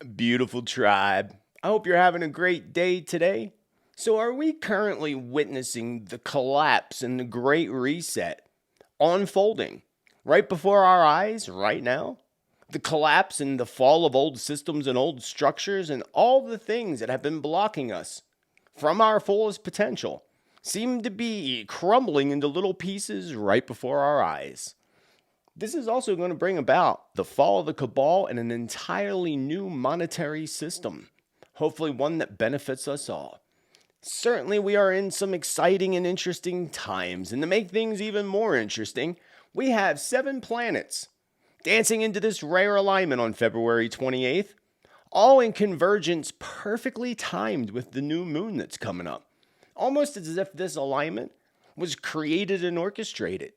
Beautiful tribe. I hope you're having a great day today. So, are we currently witnessing the collapse and the Great Reset unfolding right before our eyes right now? The collapse and the fall of old systems and old structures and all the things that have been blocking us from our fullest potential seem to be crumbling into little pieces right before our eyes. This is also going to bring about the fall of the cabal and an entirely new monetary system, hopefully one that benefits us all. Certainly, we are in some exciting and interesting times, and to make things even more interesting, we have 7 planets dancing into this rare alignment on February 28th, all in convergence perfectly timed with the new moon that's coming up, almost as if this alignment was created and orchestrated.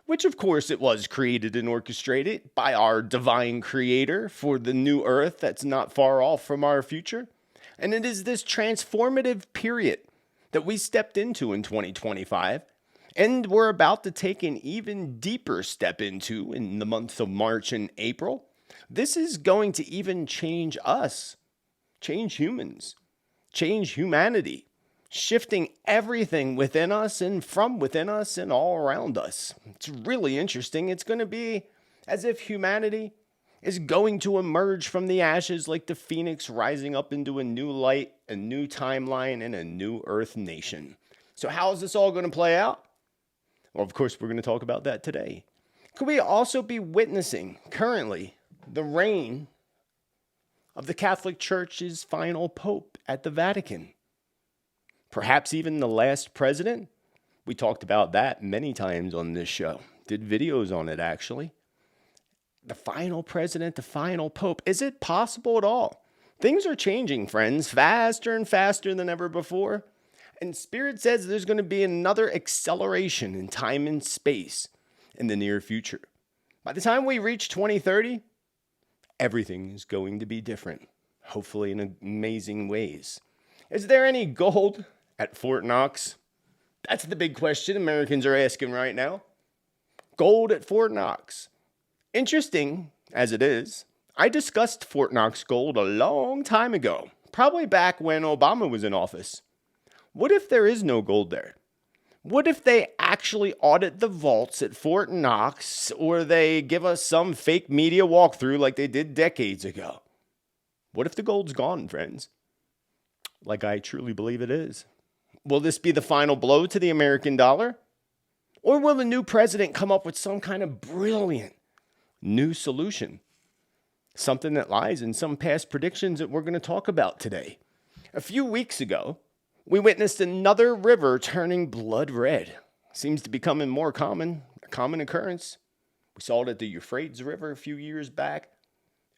Which, of course, it was created and orchestrated by our divine creator for the new earth that's not far off from our future. And it is this transformative period that we stepped into in 2025, and we're about to take an even deeper step into in the months of March and April. This is going to even change us, change humans, change humanity, shifting everything within us and from within us and all around us. It's really interesting. It's going to be as if humanity is going to emerge from the ashes like the phoenix rising up into a new light, a new timeline, and a new earth nation. So how is this all going to play out? Well, of course, we're going to talk about that today. Could we also be witnessing currently the reign of the Catholic Church's final pope at the Vatican? Perhaps even the last president? We talked about that many times on this show. Did videos on it, actually. The final president, the final pope. Is it possible at all? Things are changing, friends, faster and faster than ever before. And Spirit says there's going to be another acceleration in time and space in the near future. By the time we reach 2030, everything is going to be different, hopefully in amazing ways. Is there any gold at Fort Knox? That's the big question Americans are asking right now. Gold at Fort Knox. Interesting as it is, I discussed Fort Knox gold a long time ago, probably back when Obama was in office. What if there is no gold there? What if they actually audit the vaults at Fort Knox, or they give us some fake media walkthrough like they did decades ago? What if the gold's gone, friends? Like I truly believe it is. Will this be the final blow to the American dollar? Or will the new president come up with some kind of brilliant new solution? Something that lies in some past predictions that we're going to talk about today. A few weeks ago, we witnessed another river turning blood red. Seems to be becoming more common, a common occurrence. We saw it at the Euphrates River a few years back,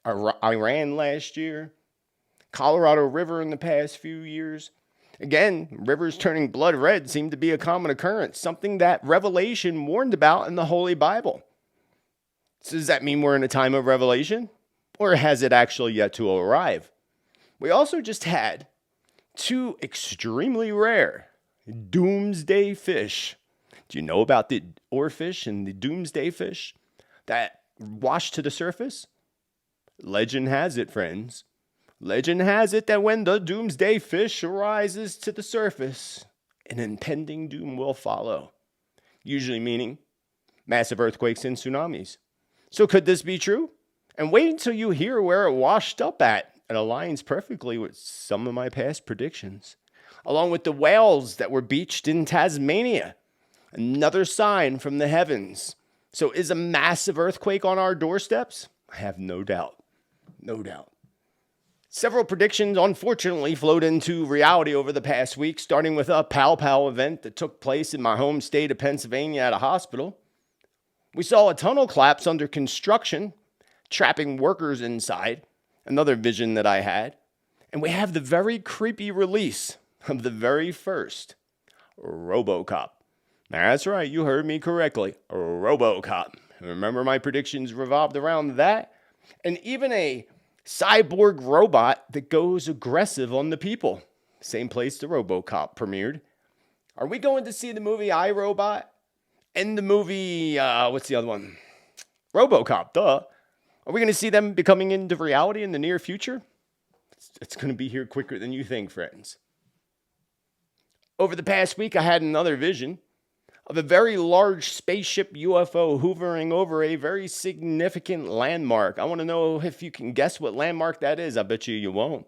Iran last year, Colorado River in the past few years. Again, rivers turning blood red seem to be a common occurrence, something that Revelation warned about in the Holy Bible. So does that mean we're in a time of revelation? Or has it actually yet to arrive? We also just had 2 extremely rare doomsday fish. Do you know about the oarfish and the doomsday fish that wash to the surface? Legend has it, friends. Legend has it that when the doomsday fish rises to the surface, an impending doom will follow. Usually meaning massive earthquakes and tsunamis. So could this be true? And wait until you hear where it washed up at. It aligns perfectly with some of my past predictions. Along with the whales that were beached in Tasmania. Another sign from the heavens. So is a massive earthquake on our doorsteps? I have no doubt. No doubt. Several predictions, unfortunately, flowed into reality over the past week, starting with a papal event that took place in my home state of Pennsylvania at a hospital. We saw a tunnel collapse under construction, trapping workers inside, another vision that I had. And we have the very creepy release of the very first RoboCop. That's right, you heard me correctly, RoboCop. Remember my predictions revolved around that? And even a cyborg robot that goes aggressive on the people. Same place the RoboCop premiered. Are we going to see the movie iRobot? And the movie, what's the other one? RoboCop, duh. Are we going to see them becoming into reality in the near future? It's going to be here quicker than you think, friends. Over the past week, I had another vision of a very large spaceship UFO hovering over a very significant landmark. I want to know if you can guess what landmark that is. I bet you won't.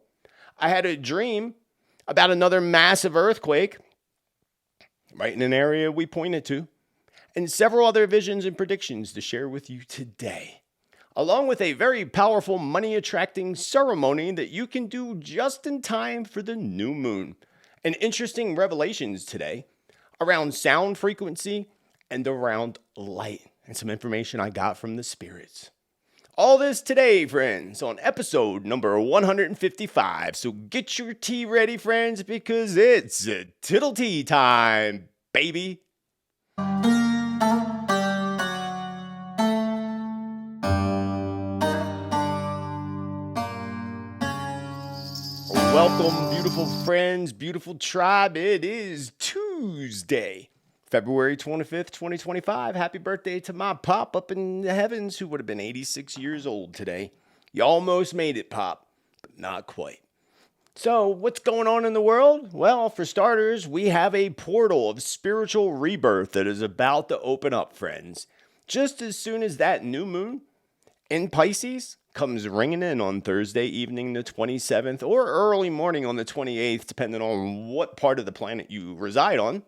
I had a dream about another massive earthquake right in an area we pointed to, and several other visions and predictions to share with you today, along with a very powerful money-attracting ceremony that you can do just in time for the new moon, and interesting revelations today around sound frequency and around light, and some information I got from the spirits. All this today, friends, on episode number 155. So get your tea ready, friends, because it's a Tittle tea time, baby. Welcome, beautiful friends, beautiful tribe. It is Tuesday, February 25th, 2025. Happy birthday to my Pop up in the heavens, who would have been 86 years old today. You almost made it, Pop, but not quite. So, what's going on in the world? Well, for starters, we have a portal of spiritual rebirth that is about to open up, friends. Just as soon as that new moon in Pisces comes ringing in on Thursday evening, the 27th, or early morning on the 28th, depending on what part of the planet you reside on.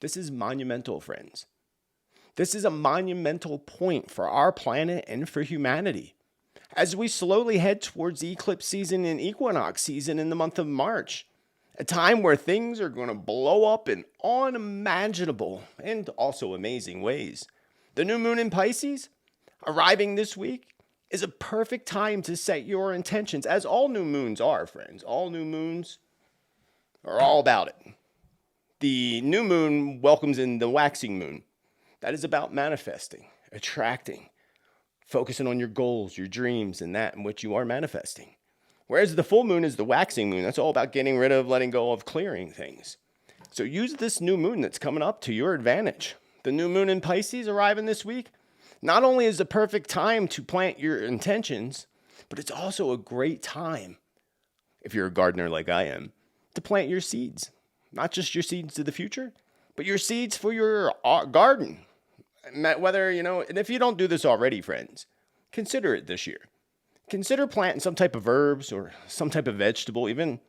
This is monumental, friends. This is a monumental point for our planet and for humanity, as we slowly head towards eclipse season and equinox season in the month of March, a time where things are going to blow up in unimaginable and also amazing ways. The new moon in Pisces, arriving this week, is a perfect time to set your intentions, as all new moons are, friends. All new moons are all about it. The new moon welcomes in the waxing moon. That is about manifesting, attracting, focusing on your goals, your dreams, and that in which you are manifesting. Whereas the full moon is the waxing moon. That's all about getting rid of, letting go of, clearing things. So use this new moon that's coming up to your advantage. The new moon in Pisces arriving this week not only is the perfect time to plant your intentions, but it's also a great time, if you're a gardener like I am, to plant your seeds. Not just your seeds to the future, but your seeds for your garden. Whether, and if you don't do this already, friends, consider it this year. Consider planting some type of herbs or some type of vegetable, even,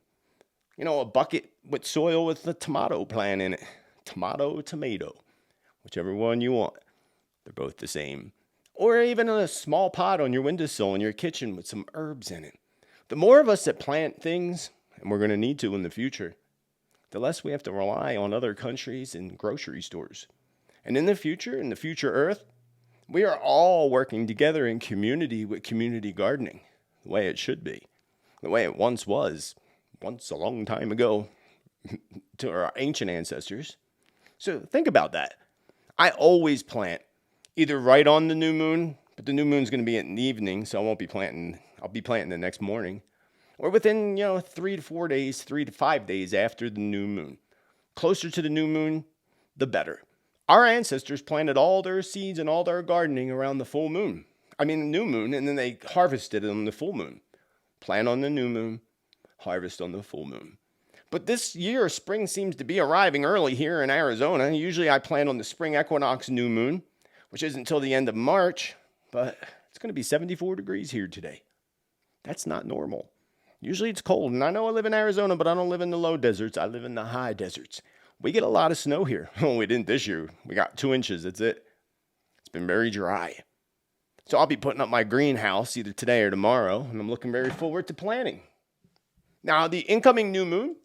a bucket with soil with a tomato plant in it. Tomato, whichever one you want. They're both the same. Or even a small pot on your windowsill in your kitchen with some herbs in it. The more of us that plant things, and we're going to need to in the future, the less we have to rely on other countries and grocery stores. And in the future Earth, we are all working together in community with community gardening, the way it should be, the way it once was, a long time ago, to our ancient ancestors. So think about that. I always plant either right on the new moon, but the new moon's going to be in the evening, so I won't be planting. I'll be planting the next morning, or within 3 to 5 days after the new moon. Closer to the new moon, the better. Our ancestors planted all their seeds and all their gardening around the full moon. The new moon, and then they harvested it on the full moon. Plant on the new moon, harvest on the full moon. But this year, spring seems to be arriving early here in Arizona. Usually I plant on the spring equinox new moon, which isn't until the end of March, but it's going to be 74 degrees here today. That's not normal. Usually it's cold, and I know I live in Arizona, but I don't live in the low deserts. I live in the high deserts. We get a lot of snow here. Oh, we didn't this year. We got 2 inches. That's it. It's been very dry. So I'll be putting up my greenhouse either today or tomorrow, and I'm looking very forward to planting. Now, the incoming new moon,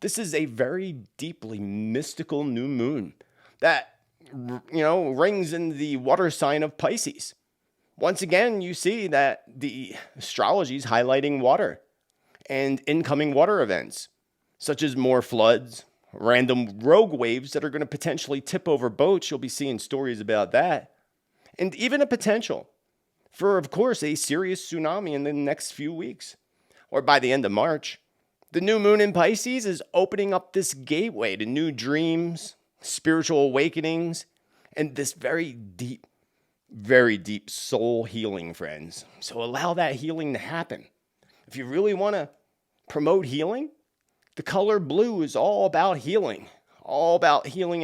this is a very deeply mystical new moon that, rings in the water sign of Pisces. Once again, you see that the astrology is highlighting water and incoming water events, such as more floods, random rogue waves that are going to potentially tip over boats. You'll be seeing stories about that. And even a potential for, of course, a serious tsunami in the next few weeks, or by the end of March. The new moon in Pisces is opening up this gateway to new dreams, spiritual awakenings, and this very deep soul healing, friends. So allow that healing to happen. If you really want to promote healing. The color blue is all about healing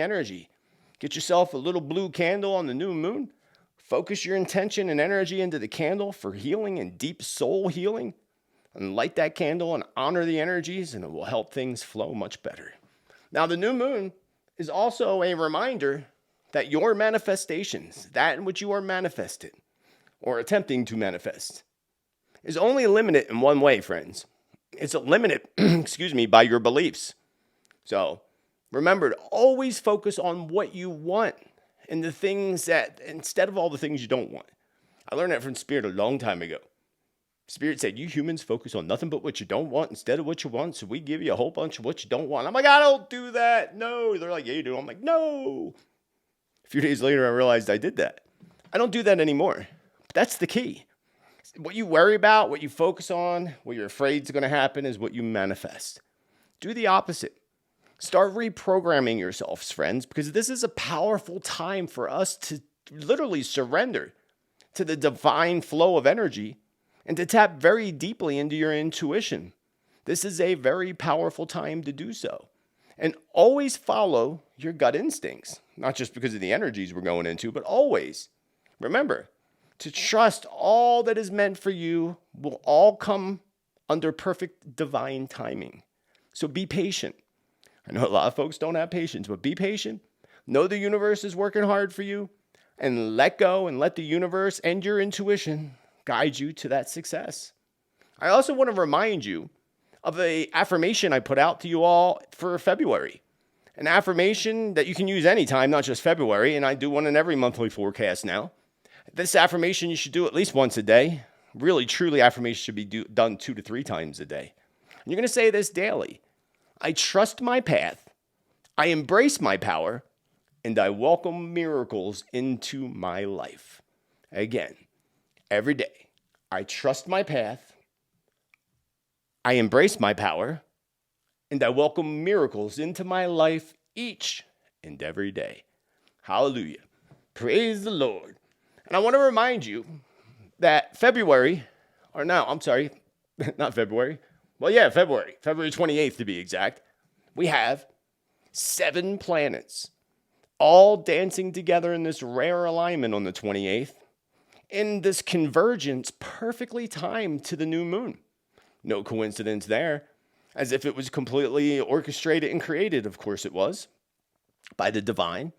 energy. Get yourself a little blue candle on the new moon. Focus your intention and energy into the candle for healing and deep soul healing. And light that candle and honor the energies, and it will help things flow much better. Now, the new moon is also a reminder that your manifestations, that in which you are manifested or attempting to manifest, is only limited in one way, friends. It's limited, by your beliefs. So remember to always focus on what you want and the things that, instead of all the things you don't want. I learned that from Spirit a long time ago. Spirit said, you humans focus on nothing but what you don't want instead of what you want, so we give you a whole bunch of what you don't want. I'm like, I don't do that. No. They're like, yeah, you do. I'm like, no. A few days later, I realized I did that. I don't do that anymore. But that's the key. What you worry about, what you focus on, what you're afraid is going to happen is what you manifest. Do the opposite. Start reprogramming yourselves, friends, because this is a powerful time for us to literally surrender to the divine flow of energy and to tap very deeply into your intuition. This is a very powerful time to do so. And always follow your gut instincts, not just because of the energies we're going into, but always. Remember, to trust all that is meant for you will all come under perfect divine timing. So be patient. I know a lot of folks don't have patience, but be patient. Know the universe is working hard for you, and let go and let the universe and your intuition guide you to that success. I also want to remind you of an affirmation I put out to you all for February. An affirmation that you can use anytime, not just February, and I do one in every monthly forecast now. This affirmation you should do at least once a day. Really, truly, affirmation should be done 2 to 3 times a day. And you're going to say this daily. I trust my path, I embrace my power, and I welcome miracles into my life. Again, every day, I trust my path, I embrace my power, and I welcome miracles into my life each and every day. Hallelujah. Praise the Lord. And I want to remind you that February 28th to be exact, we have 7 planets all dancing together in this rare alignment on the 28th, in this convergence perfectly timed to the new moon. No coincidence there, as if it was completely orchestrated and created. Of course it was, by the divine.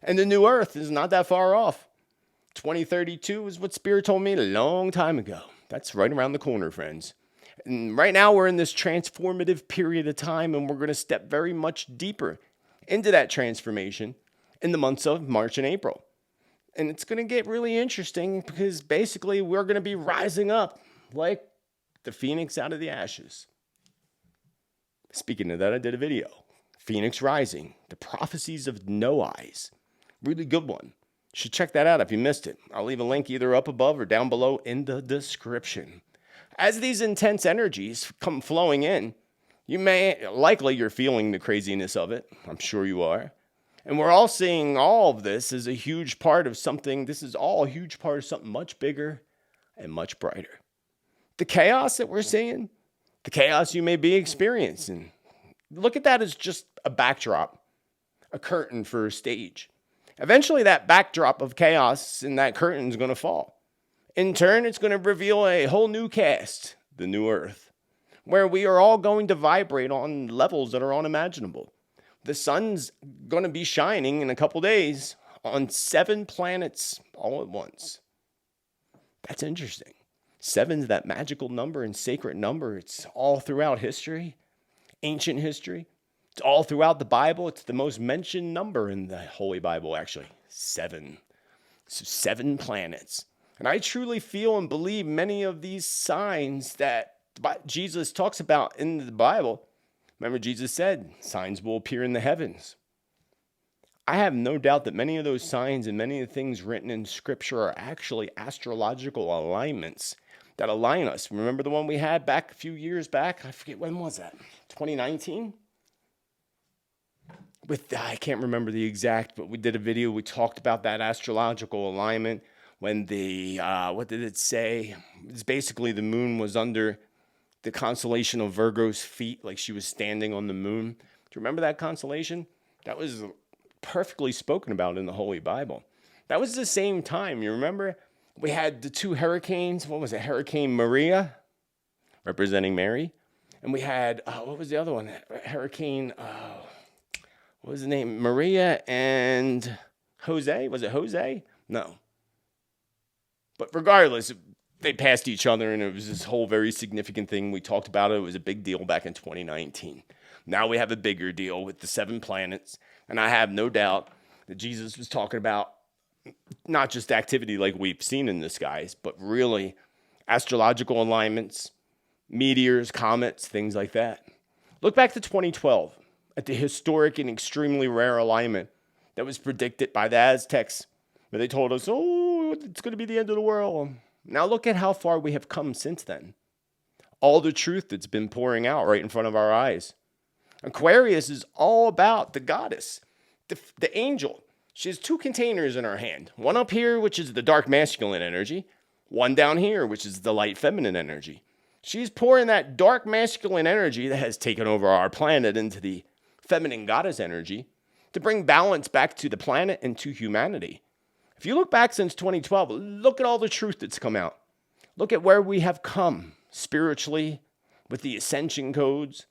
And the new earth is not that far off. 2032 is what Spirit told me a long time ago. That's right around the corner, friends. And right now we're in this transformative period of time, and we're going to step very much deeper into that transformation in the months of March and April. And it's going to get really interesting because basically we're going to be rising up like the phoenix out of the ashes. Speaking of that, I did a video, Phoenix Rising, the prophecies of No Eyes. Really good one. You should check that out if you missed it. I'll leave a link either up above or down below in the description. As these intense energies come flowing in, you're feeling the craziness of it. I'm sure you are. And we're all seeing all of this as a huge part of something. This is all a huge part of something much bigger and much brighter. The chaos that we're seeing, the chaos you may be experiencing, look at that as just a backdrop, a curtain for a stage. Eventually that backdrop of chaos and that curtain is going to fall. In turn, it's going to reveal a whole new cast, the new earth, where we are all going to vibrate on levels that are unimaginable. The sun's going to be shining in a couple days on 7 planets all at once. That's interesting. 7's that magical number and sacred number. It's all throughout history, ancient history. It's all throughout the Bible. It's the most mentioned number in the Holy Bible, actually. 7. So 7 planets. And I truly feel and believe many of these signs that Jesus talks about in the Bible. Remember, Jesus said, signs will appear in the heavens. I have no doubt that many of those signs and many of the things written in Scripture are actually astrological alignments that align us. Remember the one we had back a few years back? I forget, when was that? 2019? I can't remember the exact, but we did a video. We talked about that astrological alignment when what did it say? It's basically the moon was under the constellation of Virgo's feet, like she was standing on the moon. Do you remember that constellation? That was perfectly spoken about in the Holy Bible. That was the same time, you remember? We had the two hurricanes. What was it? Hurricane Maria, representing Mary. And we had, what was the other one? Hurricane, what was the name? Maria and Jose? Was it Jose? No. But regardless, they passed each other, and it was this whole very significant thing. We talked about it. It was a big deal back in 2019. Now we have a bigger deal with the 7 planets. And I have no doubt that Jesus was talking about not just activity like we've seen in the skies, but really astrological alignments, meteors, comets, things like that. Look back to 2012 at the historic and extremely rare alignment that was predicted by the Aztecs, where they told us, oh, it's going to be the end of the world. Now look at how far we have come since then. All the truth that's been pouring out right in front of our eyes. Aquarius is all about the goddess, the angel. She has 2 containers in her hand. One up here, which is the dark masculine energy. One down here, which is the light feminine energy. She's pouring that dark masculine energy that has taken over our planet into the feminine goddess energy to bring balance back to the planet and to humanity. If you look back since 2012, look at all the truth that's come out. Look at where we have come spiritually with the ascension codes.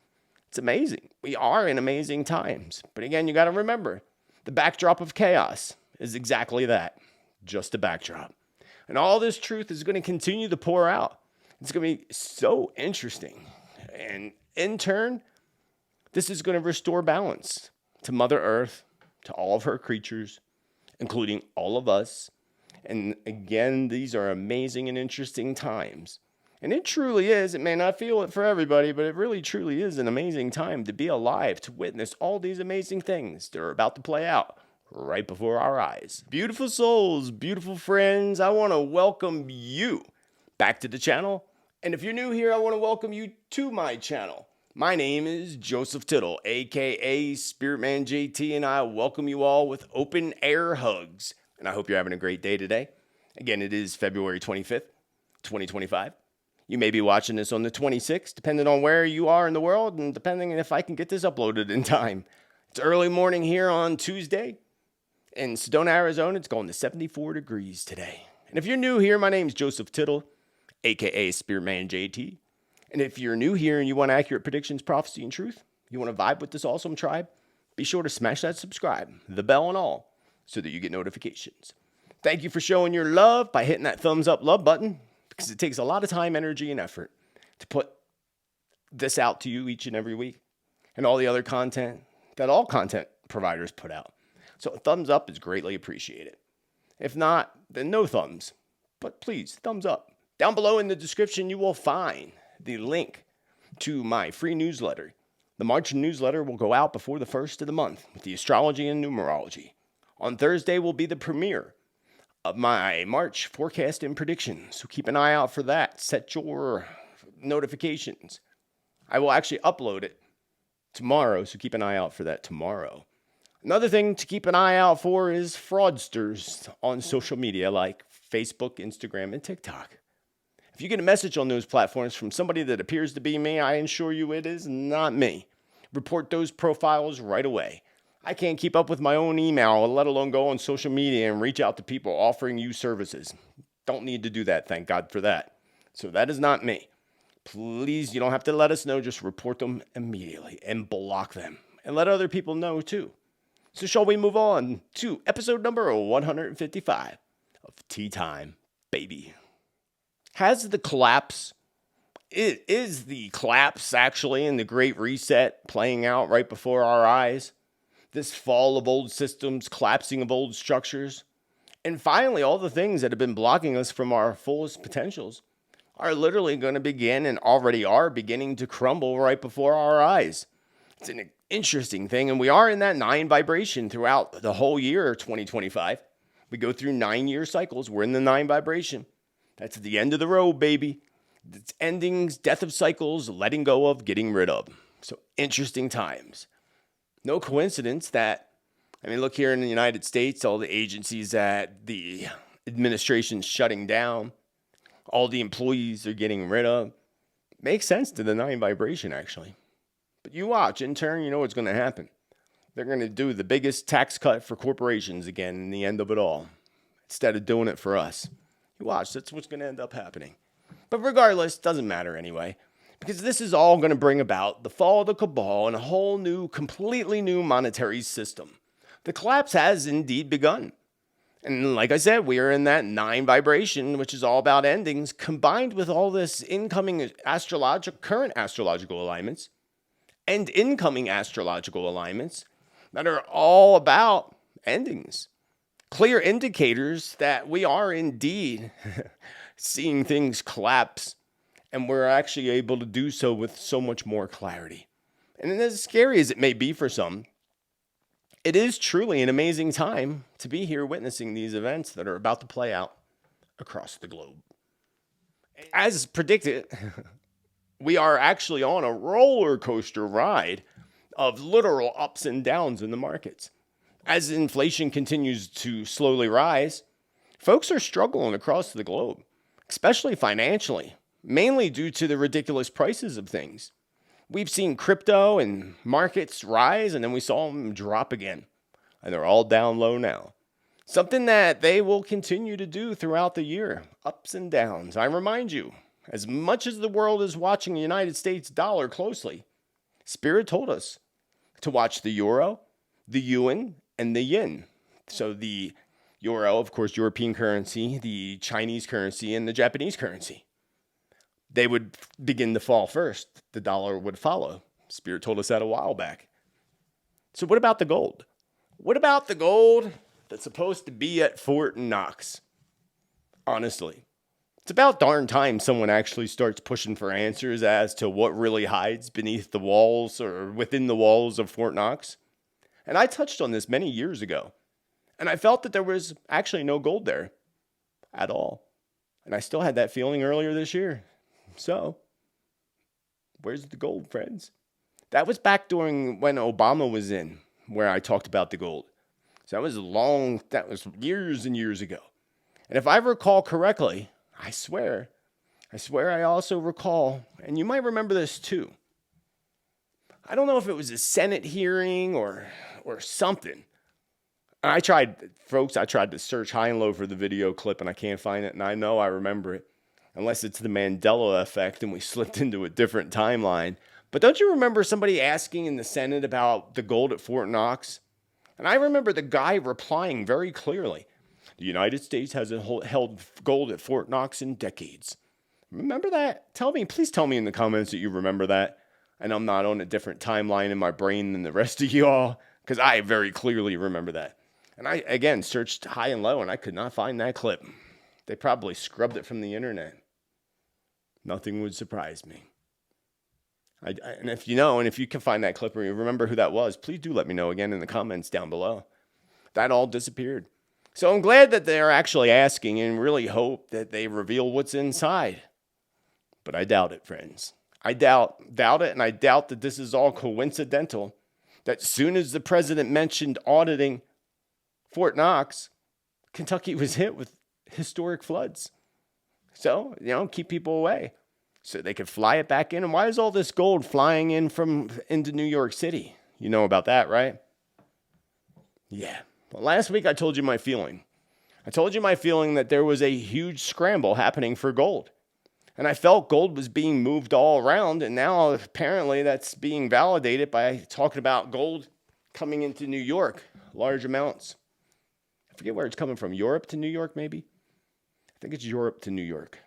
It's amazing. We are in amazing times. But again, you got to remember, the backdrop of chaos is exactly that, just a backdrop. And all this truth is going to continue to pour out. It's going to be so interesting. And in turn, this is going to restore balance to Mother Earth, to all of her creatures, including all of us. And again, these are amazing and interesting times. And it truly is. It may not feel it for everybody, but it really truly is an amazing time to be alive, to witness all these amazing things that are about to play out right before our eyes. Beautiful souls, beautiful friends, I want to welcome you back to the channel. And if you're new here, I want to welcome you to my channel. My name is Joseph Tittel, aka Spiritman JT, and I welcome you all with open air hugs. And I hope you're having a great day today. Again, it is February 25th, 2025. You may be watching this on the 26th, depending on where you are in the world and depending if I can get this uploaded in time. It's early morning here on Tuesday. In Sedona, Arizona, it's going to 74 degrees today. And if you're new here, my name is Joseph Tittel, a.k.a. Spiritman JT. And if you're new here and you want accurate predictions, prophecy, and truth, you want to vibe with this awesome tribe, be sure to smash that subscribe, the bell and all, so that you get notifications. Thank you for showing your love by hitting that thumbs up love button, because it takes a lot of time, energy, and effort to put this out to you each and every week and all the other content that all content providers put out. So a thumbs up is greatly appreciated. If not, then no thumbs. But please, thumbs up. Down below in the description, you will find the link to my free newsletter. The March newsletter will go out before the 1st of the month with the astrology and numerology. On Thursday will be the premiere of my March forecast and predictions. So keep an eye out for that. Set your notifications. I will actually upload it tomorrow, so keep an eye out for that tomorrow. Another thing to keep an eye out for is fraudsters on social media like Facebook, Instagram, and TikTok. If you get a message on those platforms from somebody that appears to be me, I assure you it is not me. Report those profiles right away. I can't keep up with my own email, let alone go on social media and reach out to people offering you services. Don't need to do that, thank God for that. So that is not me. Please, you don't have to let us know, just report them immediately and block them. And let other people know too. So shall we move on to episode number 155 of Teatime, baby. Is the collapse actually in the Great Reset playing out right before our eyes? This fall of old systems, collapsing of old structures, and finally all the things that have been blocking us from our fullest potentials are literally going to begin and already are beginning to crumble right before our eyes. It's an interesting thing, and we are in that 9 vibration throughout the whole year 2025. We go through 9-year cycles. We're in the 9 vibration. That's the end of the road, baby. It's endings, death of cycles, letting go of, getting rid of. So interesting times. No coincidence that, look here in the United States, all the agencies that the administration's shutting down, all the employees are getting rid of. Makes sense to the 9 vibration, actually. But you watch, in turn, you know what's going to happen. They're going to do the biggest tax cut for corporations again in the end of it all, instead of doing it for us. You watch, that's what's going to end up happening. But regardless, doesn't matter anyway, because this is all going to bring about the fall of the cabal and a whole new, completely new monetary system. The collapse has indeed begun. And like I said, we are in that 9 vibration, which is all about endings, combined with all this incoming current astrological alignments and incoming astrological alignments that are all about endings. Clear indicators that we are indeed seeing things collapse, and we're actually able to do so with so much more clarity. And as scary as it may be for some, it is truly an amazing time to be here witnessing these events that are about to play out across the globe. As predicted, we are actually on a roller coaster ride of literal ups and downs in the markets. As inflation continues to slowly rise, folks are struggling across the globe, especially financially, mainly due to the ridiculous prices of things. We've seen crypto and markets rise, and then we saw them drop again. And they're all down low now. Something that they will continue to do throughout the year. Ups and downs. I remind you, as much as the world is watching the United States dollar closely, Spirit told us to watch the euro, the yuan, and the yen. So the euro, of course, European currency, the Chinese currency, and the Japanese currency. They would begin to fall first. The dollar would follow. Spirit told us that a while back. So what about the gold? What about the gold that's supposed to be at Fort Knox? Honestly, it's about darn time someone actually starts pushing for answers as to what really hides beneath the walls or within the walls of Fort Knox. And I touched on this many years ago, and I felt that there was actually no gold there at all. And I still had that feeling earlier this year. So, where's the gold, friends? That was back during when Obama was in, where I talked about the gold. So that was years and years ago. And if I recall correctly, I swear I also recall, and you might remember this too. I don't know if it was a Senate hearing or something. I tried to search high and low for the video clip, and I can't find it, and I know I remember it. Unless it's the Mandela effect and we slipped into a different timeline. But don't you remember somebody asking in the Senate about the gold at Fort Knox? And I remember the guy replying very clearly, the United States hasn't held gold at Fort Knox in decades. Remember that? Please tell me in the comments that you remember that. And I'm not on a different timeline in my brain than the rest of y'all, because I very clearly remember that. And I, again, searched high and low, and I could not find that clip. They probably scrubbed it from the internet. Nothing would surprise me. And if you can find that clip or you remember who that was, please do let me know again in the comments down below. That all disappeared. So I'm glad that they're actually asking and really hope that they reveal what's inside. But I doubt it, friends. I doubt it, and I doubt that this is all coincidental. That soon as the president mentioned auditing Fort Knox, Kentucky was hit with historic floods. So, keep people away so they could fly it back in. And why is all this gold flying into New York City? You know about that, right? Yeah. Well, last week I told you my feeling. I told you my feeling that there was a huge scramble happening for gold. And I felt gold was being moved all around. And now apparently that's being validated by talking about gold coming into New York, large amounts. I forget where it's coming from. Europe to New York, maybe? I think it's Europe to New York.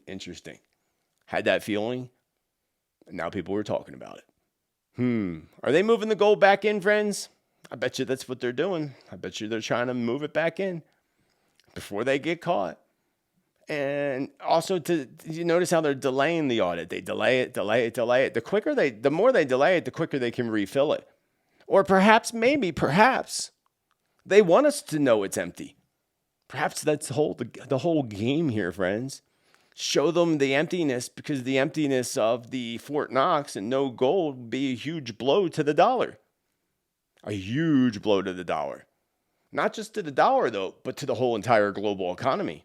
Interesting. Had that feeling, and now people were talking about it. Are they moving the gold back in, friends? I bet you that's what they're doing. I bet you they're trying to move it back in before they get caught. And also, you notice how they're delaying the audit. They delay it. The more they delay it, the quicker they can refill it. Or perhaps, they want us to know it's empty. Perhaps that's the whole game here, friends. Show them the emptiness, because the emptiness of the Fort Knox and no gold would be a huge blow to the dollar. A huge blow to the dollar. Not just to the dollar, though, but to the whole entire global economy.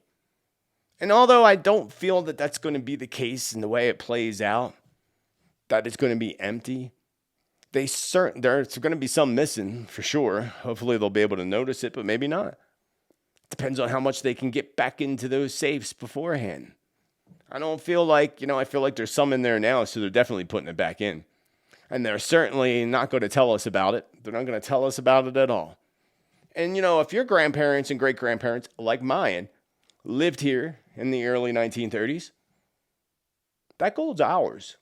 And although I don't feel that that's going to be the case in the way it plays out, that it's going to be empty, there's going to be some missing for sure. Hopefully they'll be able to notice it, but maybe not. Depends on how much they can get back into those safes beforehand. I don't feel like, I feel like there's some in there now, so they're definitely putting it back in. And they're certainly not going to tell us about it. They're not going to tell us about it at all. And, if your grandparents and great-grandparents, like mine, lived here in the early 1930s, that gold's ours.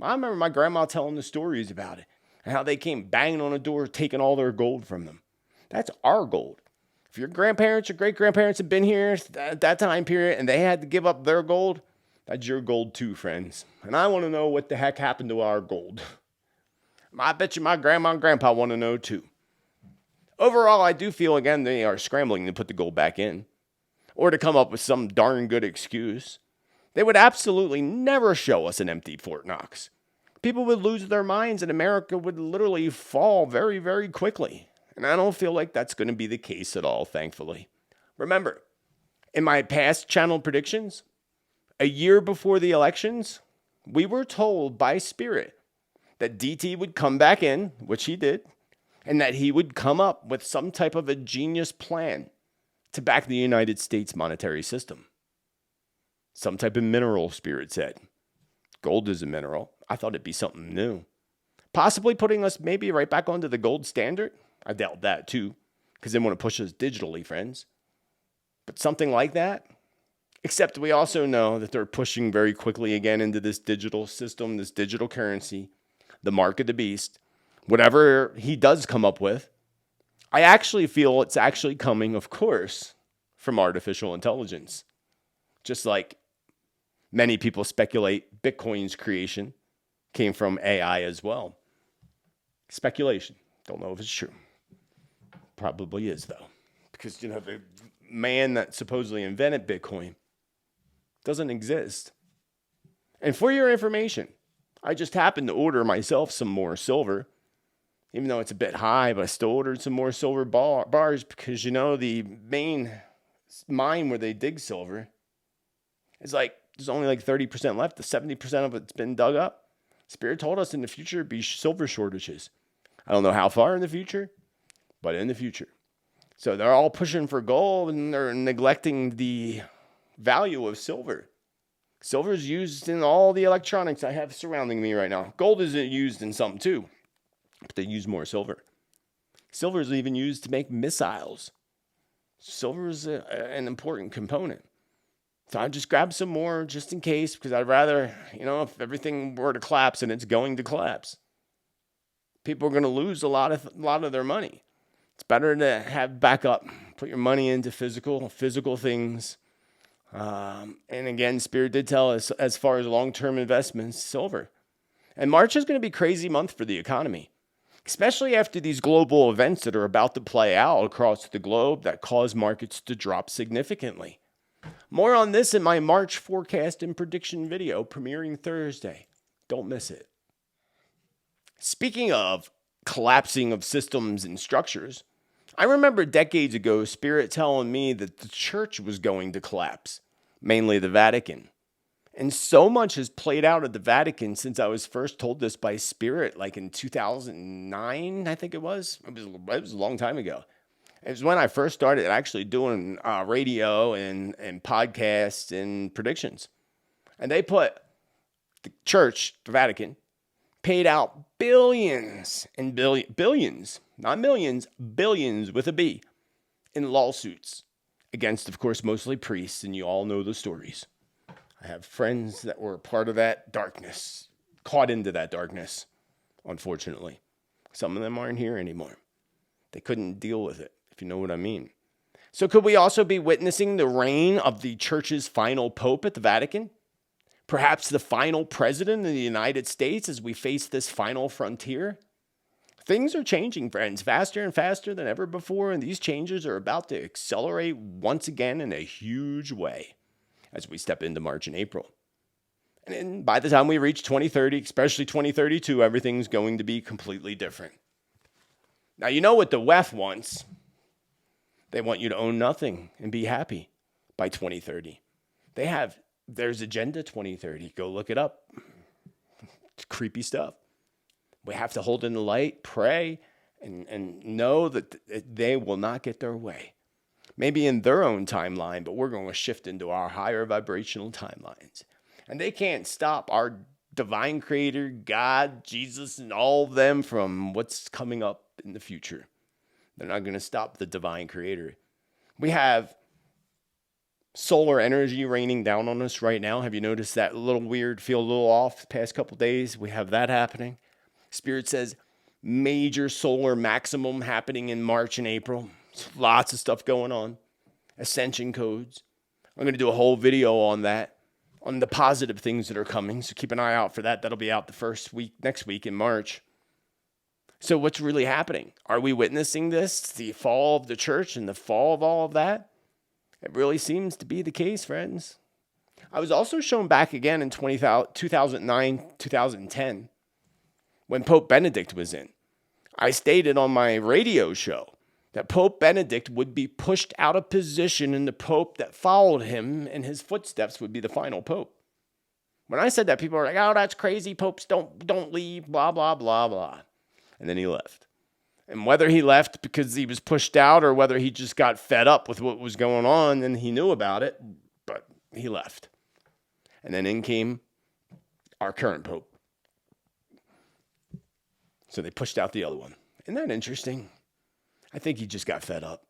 I remember my grandma telling the stories about it and how they came banging on the door, taking all their gold from them. That's our gold. If your grandparents or great-grandparents have been here at that time period and they had to give up their gold, that's your gold too, friends. And I want to know what the heck happened to our gold. I bet you my grandma and grandpa want to know too. Overall, I do feel, again, they are scrambling to put the gold back in or to come up with some darn good excuse. They would absolutely never show us an empty Fort Knox. People would lose their minds and America would literally fall very, very quickly. And I don't feel like that's going to be the case at all, thankfully. Remember, in my past channel predictions, a year before the elections, we were told by Spirit that DT would come back in, which he did, and that he would come up with some type of a genius plan to back the United States monetary system. Some type of mineral, Spirit said. Gold is a mineral. I thought it'd be something new. Possibly putting us maybe right back onto the gold standard. I doubt that too, because they want to push us digitally, friends. But something like that. Except we also know that they're pushing very quickly again into this digital system, this digital currency, the mark of the beast. Whatever he does come up with, I actually feel it's actually coming, of course, from artificial intelligence. Just like many people speculate Bitcoin's creation came from AI as well. Speculation. Don't know if it's true. Probably is, though. Because, the man that supposedly invented Bitcoin doesn't exist. And for your information, I just happened to order myself some more silver. Even though it's a bit high, but I still ordered some more silver bars because, the main mine where they dig silver is there's only 30% left. The 70% of it's been dug up. Spirit told us in the future it'd be silver shortages. I don't know how far in the future, but in the future. So they're all pushing for gold and they're neglecting the value of silver. Silver is used in all the electronics I have surrounding me right now. Gold is used in some too, but they use more silver. Silver is even used to make missiles. Silver is an important component. So I just grabbed some more just in case because I'd rather, if everything were to collapse, and it's going to collapse, people are going to lose a lot of their money. It's better to have backup, put your money into physical things. And again, Spirit did tell us as far as long-term investments, silver. And March is going to be a crazy month for the economy, especially after these global events that are about to play out across the globe that cause markets to drop significantly. More on this in my March forecast and prediction video premiering Thursday. Don't miss it. Speaking of collapsing of systems and structures, I remember decades ago Spirit telling me that the church was going to collapse, mainly the Vatican. And so much has played out at the Vatican since I was first told this by Spirit, in 2009, I think it was. It was a long time ago. It was when I first started actually doing radio and podcasts and predictions. And they put the church, the Vatican, paid out billions and billions, not millions, billions with a B, in lawsuits against, of course, mostly priests. And you all know the stories. I have friends that were part of that darkness, caught into that darkness, unfortunately. Some of them aren't here anymore. They couldn't deal with it, if you know what I mean. So could we also be witnessing the reign of the church's final pope at the Vatican? Perhaps the final president of the United States as we face this final frontier? Things are changing, friends, faster and faster than ever before, and these changes are about to accelerate once again in a huge way as we step into March and April. And then by the time we reach 2030, especially 2032, everything's going to be completely different. Now, you know what the WEF wants? They want you to own nothing and be happy by 2030. There's Agenda 2030. Go look it up. It's creepy stuff. We have to hold in the light, pray, and know that they will not get their way. Maybe in their own timeline, but we're going to shift into our higher vibrational timelines. And they can't stop our divine creator, God, Jesus, and all of them from what's coming up in the future. They're not going to stop the divine creator. We have solar energy raining down on us right now. Have you noticed that? A little weird, feel a little off the past couple days? We have that happening. Spirit says major solar maximum happening in March and April. Lots of stuff going on. Ascension codes. I'm going to do a whole video on that, on the positive things that are coming. So keep an eye out for that. That'll be out the first week, next week in March. So what's really happening? Are we witnessing this? The fall of the church and the fall of all of that? It really seems to be the case, friends. I was also shown back again in 2009, 2010, when Pope Benedict was in. I stated on my radio show that Pope Benedict would be pushed out of position and the Pope that followed him in his footsteps would be the final Pope. When I said that, people were like, oh, that's crazy. Popes don't leave, blah, blah, blah, blah. And then he left. And whether he left because he was pushed out or whether he just got fed up with what was going on and he knew about it, but he left. And then in came our current Pope. So they pushed out the other one. Isn't that interesting? I think he just got fed up.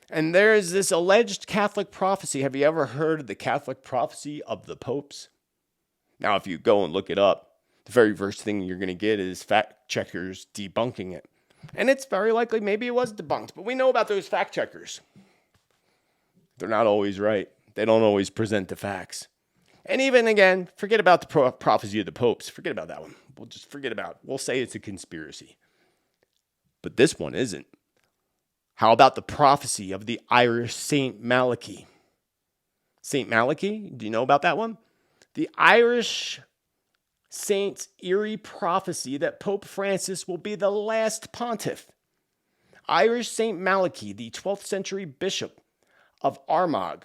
And there's this alleged Catholic prophecy. Have you ever heard of the Catholic prophecy of the popes? Now, if you go and look it up, the very first thing you're going to get is fact checkers debunking it. And it's very likely maybe it was debunked, but we know about those fact checkers. They're not always right. They don't always present the facts. And even again, forget about the prophecy of the popes. Forget about that one. We'll say it's a conspiracy. But this one isn't. How about the prophecy of the Irish Saint Malachy? Saint Malachy, do you know about that one? The Irish saint's eerie prophecy that Pope Francis will be the last pontiff. Irish Saint Malachy, the 12th century bishop of Armagh,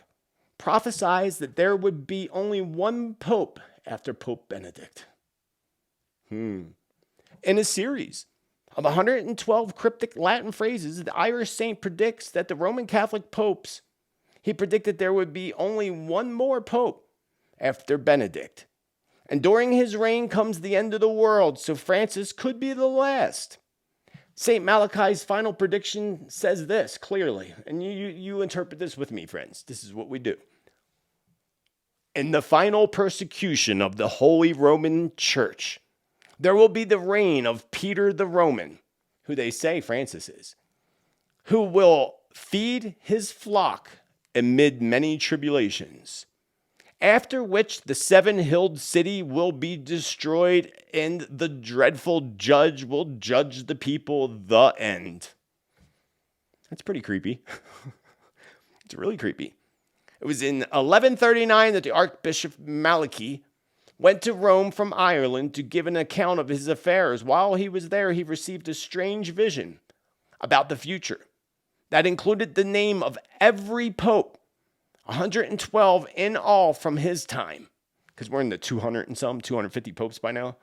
prophesied that there would be only one pope after Pope Benedict. In a series of 112 cryptic Latin phrases, the Irish saint predicts that the Roman Catholic popes, he predicted there would be only one more pope after Benedict. And during his reign comes the end of the world, so Francis could be the last. St. Malachy's final prediction says this clearly, and you interpret this with me, friends. This is what we do. In the final persecution of the Holy Roman Church, there will be the reign of Peter the Roman, who they say Francis is, who will feed his flock amid many tribulations, after which the seven-hilled city will be destroyed and the dreadful judge will judge the people the end. That's pretty creepy. It's really creepy. It was in 1139 that the Archbishop Malachy went to Rome from Ireland to give an account of his affairs. While he was there, he received a strange vision about the future that included the name of every pope, 112 in all from his time, because we're in the 250 popes by now.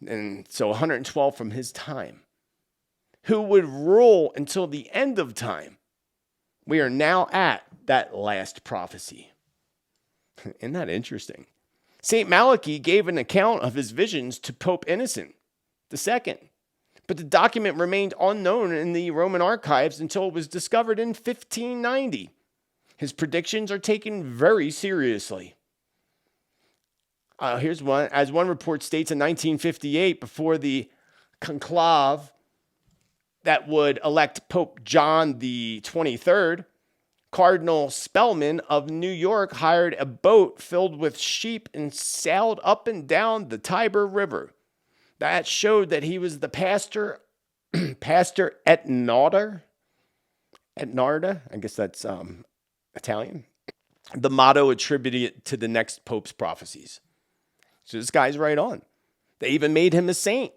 And so 112 from his time, who would rule until the end of time. We are now at that last prophecy. Isn't that interesting? St. Malachy gave an account of his visions to Pope Innocent II, but the document remained unknown in the Roman archives until it was discovered in 1590. His predictions are taken very seriously. Here's one. As one report states, in 1958, before the conclave that would elect Pope John the 23rd, Cardinal Spellman of New York hired a boat filled with sheep and sailed up and down the Tiber River. That showed that he was the pastor, Pastor Etnarda, I guess that's Italian. The motto attributed to the next pope's prophecies. So this guy's right on. They even made him a saint.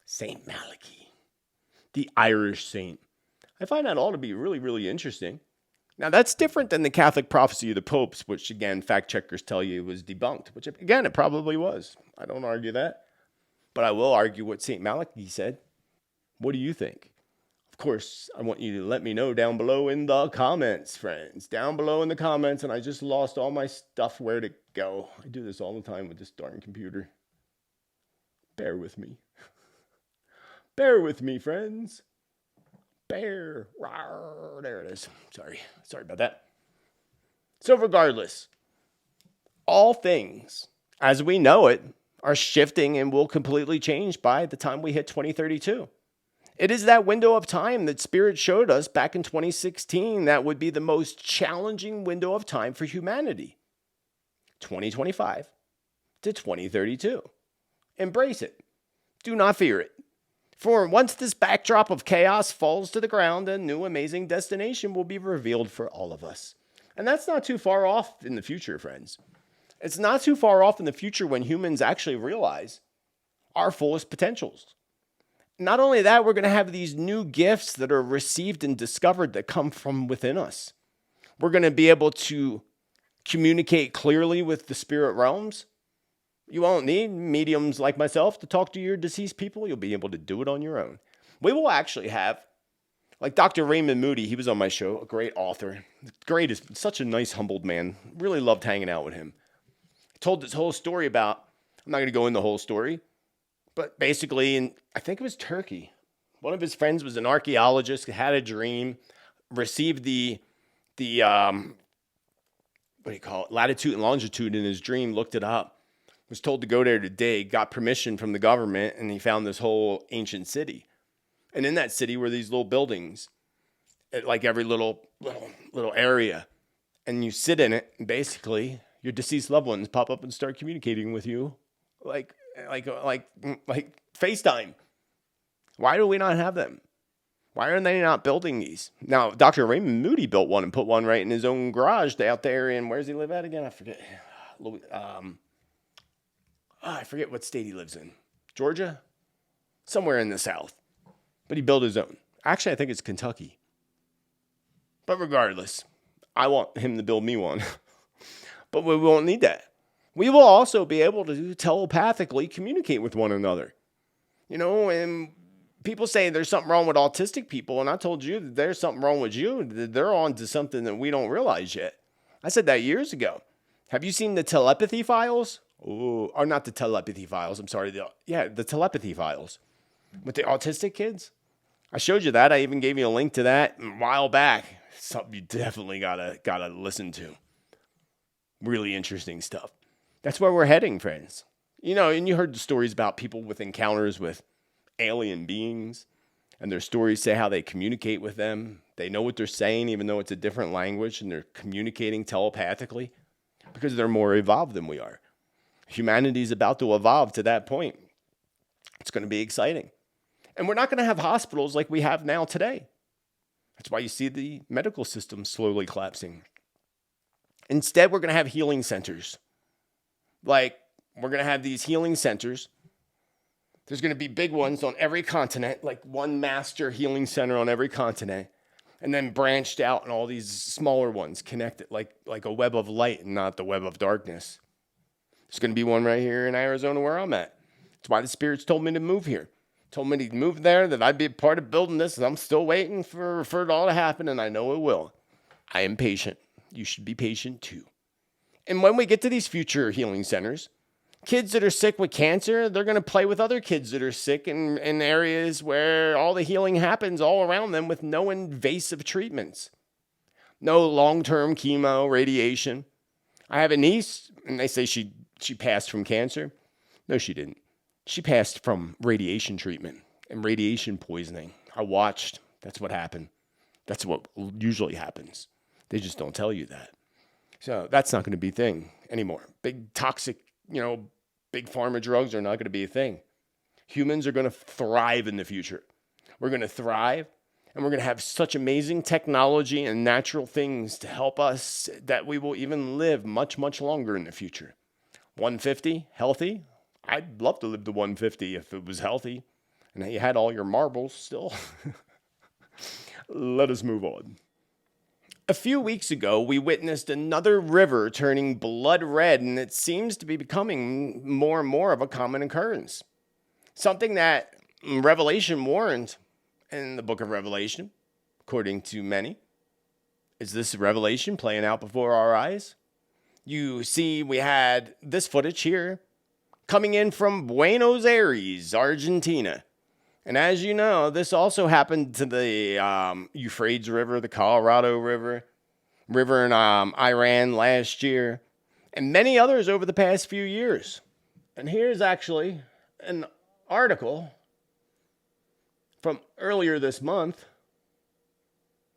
Saint Malachy, the Irish saint. I find that all to be really, really interesting. Now, that's different than the Catholic prophecy of the popes, which, again, fact checkers tell you was debunked, which, again, it probably was. I don't argue that. But I will argue what St. Malachi said. What do you think? Of course, I want you to let me know down below in the comments, friends. Down below in the comments, and I just lost all my stuff where to go. I do this all the time with this darn computer. Bear with me. Bear with me, friends. Bear. Rawr, there it is. Sorry about that. So regardless, all things as we know it are shifting and will completely change by the time we hit 2032. It is that window of time that Spirit showed us back in 2016 that would be the most challenging window of time for humanity. 2025 to 2032. Embrace it. Do not fear it. For once this backdrop of chaos falls to the ground, a new amazing destination will be revealed for all of us. And that's not too far off in the future, friends. It's not too far off in the future when humans actually realize our fullest potentials. Not only that, we're going to have these new gifts that are received and discovered that come from within us. We're going to be able to communicate clearly with the spirit realms. You won't need mediums like myself to talk to your deceased people. You'll be able to do it on your own. We will actually have, like Dr. Raymond Moody, he was on my show, a great author. Such a nice, humbled man. Really loved hanging out with him. He told this whole story about, I'm not going to go into the whole story, but basically, I think it was Turkey. One of his friends was an archaeologist, had a dream, received the latitude and longitude in his dream, looked it up, was told to go there to dig, got permission from the government, and he found this whole ancient city. And in that city were these little buildings, like every little area. And you sit in it, and basically, your deceased loved ones pop up and start communicating with you, like FaceTime. Why do we not have them? Why are they not building these? Now, Dr. Raymond Moody built one and put one right in his own garage out there in, where does he live at again? I forget. I forget what state he lives in. Georgia? Somewhere in the South. But he built his own. Actually, I think it's Kentucky. But regardless, I want him to build me one. But we won't need that. We will also be able to telepathically communicate with one another. And people say there's something wrong with autistic people, and I told you that there's something wrong with you. That they're on to something that we don't realize yet. I said that years ago. Have you seen the telepathy files? Oh, or not the telepathy files. I'm sorry. The telepathy files with the autistic kids. I showed you that. I even gave you a link to that a while back. Something you definitely gotta listen to. Really interesting stuff. That's where we're heading, friends. And you heard the stories about people with encounters with alien beings, and their stories say how they communicate with them. They know what they're saying, even though it's a different language, and they're communicating telepathically because they're more evolved than we are. Humanity is about to evolve to that point. It's going to be exciting. And we're not going to have hospitals like we have now today. That's why you see the medical system slowly collapsing. Instead, we're going to have healing centers. We're going to have these healing centers. There's going to be big ones on every continent, like one master healing center on every continent, and then branched out in all these smaller ones connected like a web of light and not the web of darkness. There's going to be one right here in Arizona where I'm at. That's why the spirits told me to move here. Told me to move there, that I'd be a part of building this, and I'm still waiting for it all to happen, and I know it will. I am patient. You should be patient too. And when we get to these future healing centers, kids that are sick with cancer, they're going to play with other kids that are sick in areas where all the healing happens all around them with no invasive treatments. No long-term chemo, radiation. I have a niece, and they say she passed from cancer. No, she didn't. She passed from radiation treatment and radiation poisoning. I watched. That's what happened. That's what usually happens. They just don't tell you that. So that's not going to be a thing anymore. Big toxic, big pharma drugs are not going to be a thing. Humans are going to thrive in the future. We're going to thrive, and we're going to have such amazing technology and natural things to help us that we will even live much, much longer in the future. 150, healthy. I'd love to live to 150 if it was healthy and you had all your marbles still. Let us move on. A few weeks ago, we witnessed another river turning blood red, and it seems to be becoming more and more of a common occurrence. Something that Revelation warned in the book of Revelation, according to many. Is this Revelation playing out before our eyes? You see, we had this footage here coming in from Buenos Aires, Argentina. And as you know, this also happened to the Euphrates River, the Colorado River in Iran last year, and many others over the past few years. And here's actually an article from earlier this month.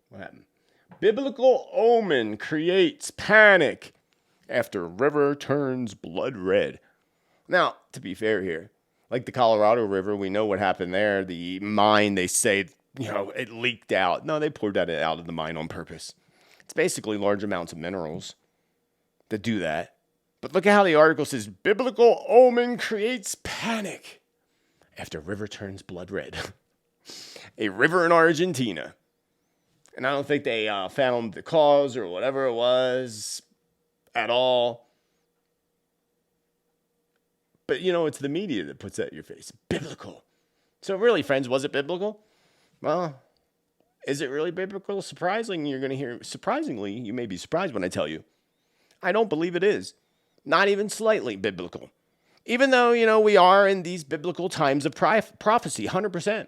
What happened? Biblical omen creates panic after river turns blood red. Now, to be fair here, like the Colorado River, we know what happened there. The mine, they say, it leaked out. No, they poured that out of the mine on purpose. It's basically large amounts of minerals that do that. But look at how the article says, biblical omen creates panic after river turns blood red. A river in Argentina. And I don't think they found the cause or whatever it was at all. But, it's the media that puts that in your face. Biblical. So really, friends, was it biblical? Well, is it really biblical? Surprisingly, you may be surprised when I tell you. I don't believe it is. Not even slightly biblical. Even though, we are in these biblical times of prophecy, 100%.